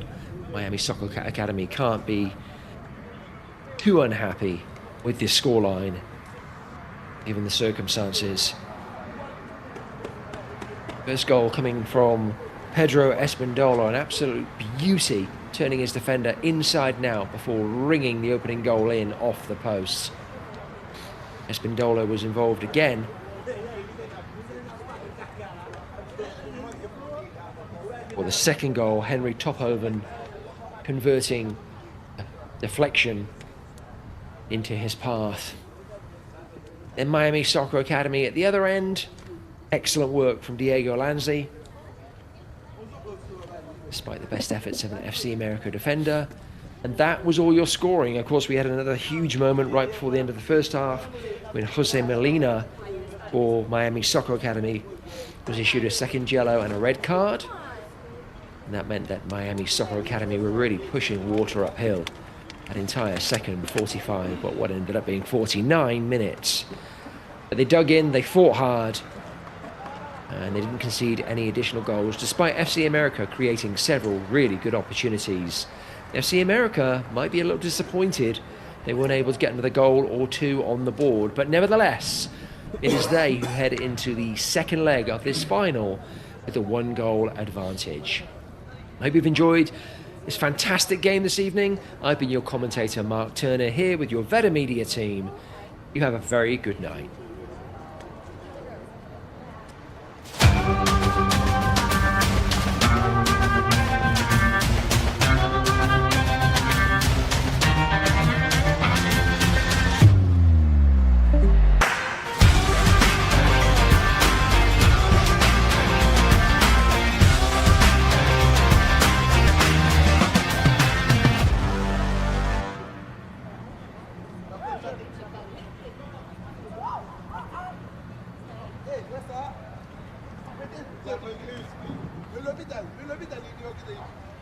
A: Miami Soccer Academy can't be too unhappy with this scoreline, given the circumstances. First goal coming from Pedro Espindola, an absolute beauty, turning his defender inside and out before ringing the opening goal in off the post. Espindola was involved again. For the second goal, Henry Tophoven converting a deflection into his path. Then Miami Soccer Academy at the other end. Excellent work from Diego Lanzi, despite the best efforts of an FC America defender. And that was all your scoring. Of course, we had another huge moment right before the end of the first half when Jose Molina for Miami Soccer Academy was issued a second yellow and a red card. And that meant that Miami Soccer Academy were really pushing water uphill that entire second 45, but what ended up being 49 minutes. But they dug in, they fought hard, and they didn't concede any additional goals, despite FC America creating several really good opportunities. FC America might be a little disappointed they weren't able to get another goal or two on the board, but nevertheless, it is they who head into the second leg of this final with a 1-goal advantage. I hope you've enjoyed this fantastic game this evening. I've been your commentator, Mark Turner, here with your Veda Media team. You have a very good night.
D: Le l'hôpital, l'idiot.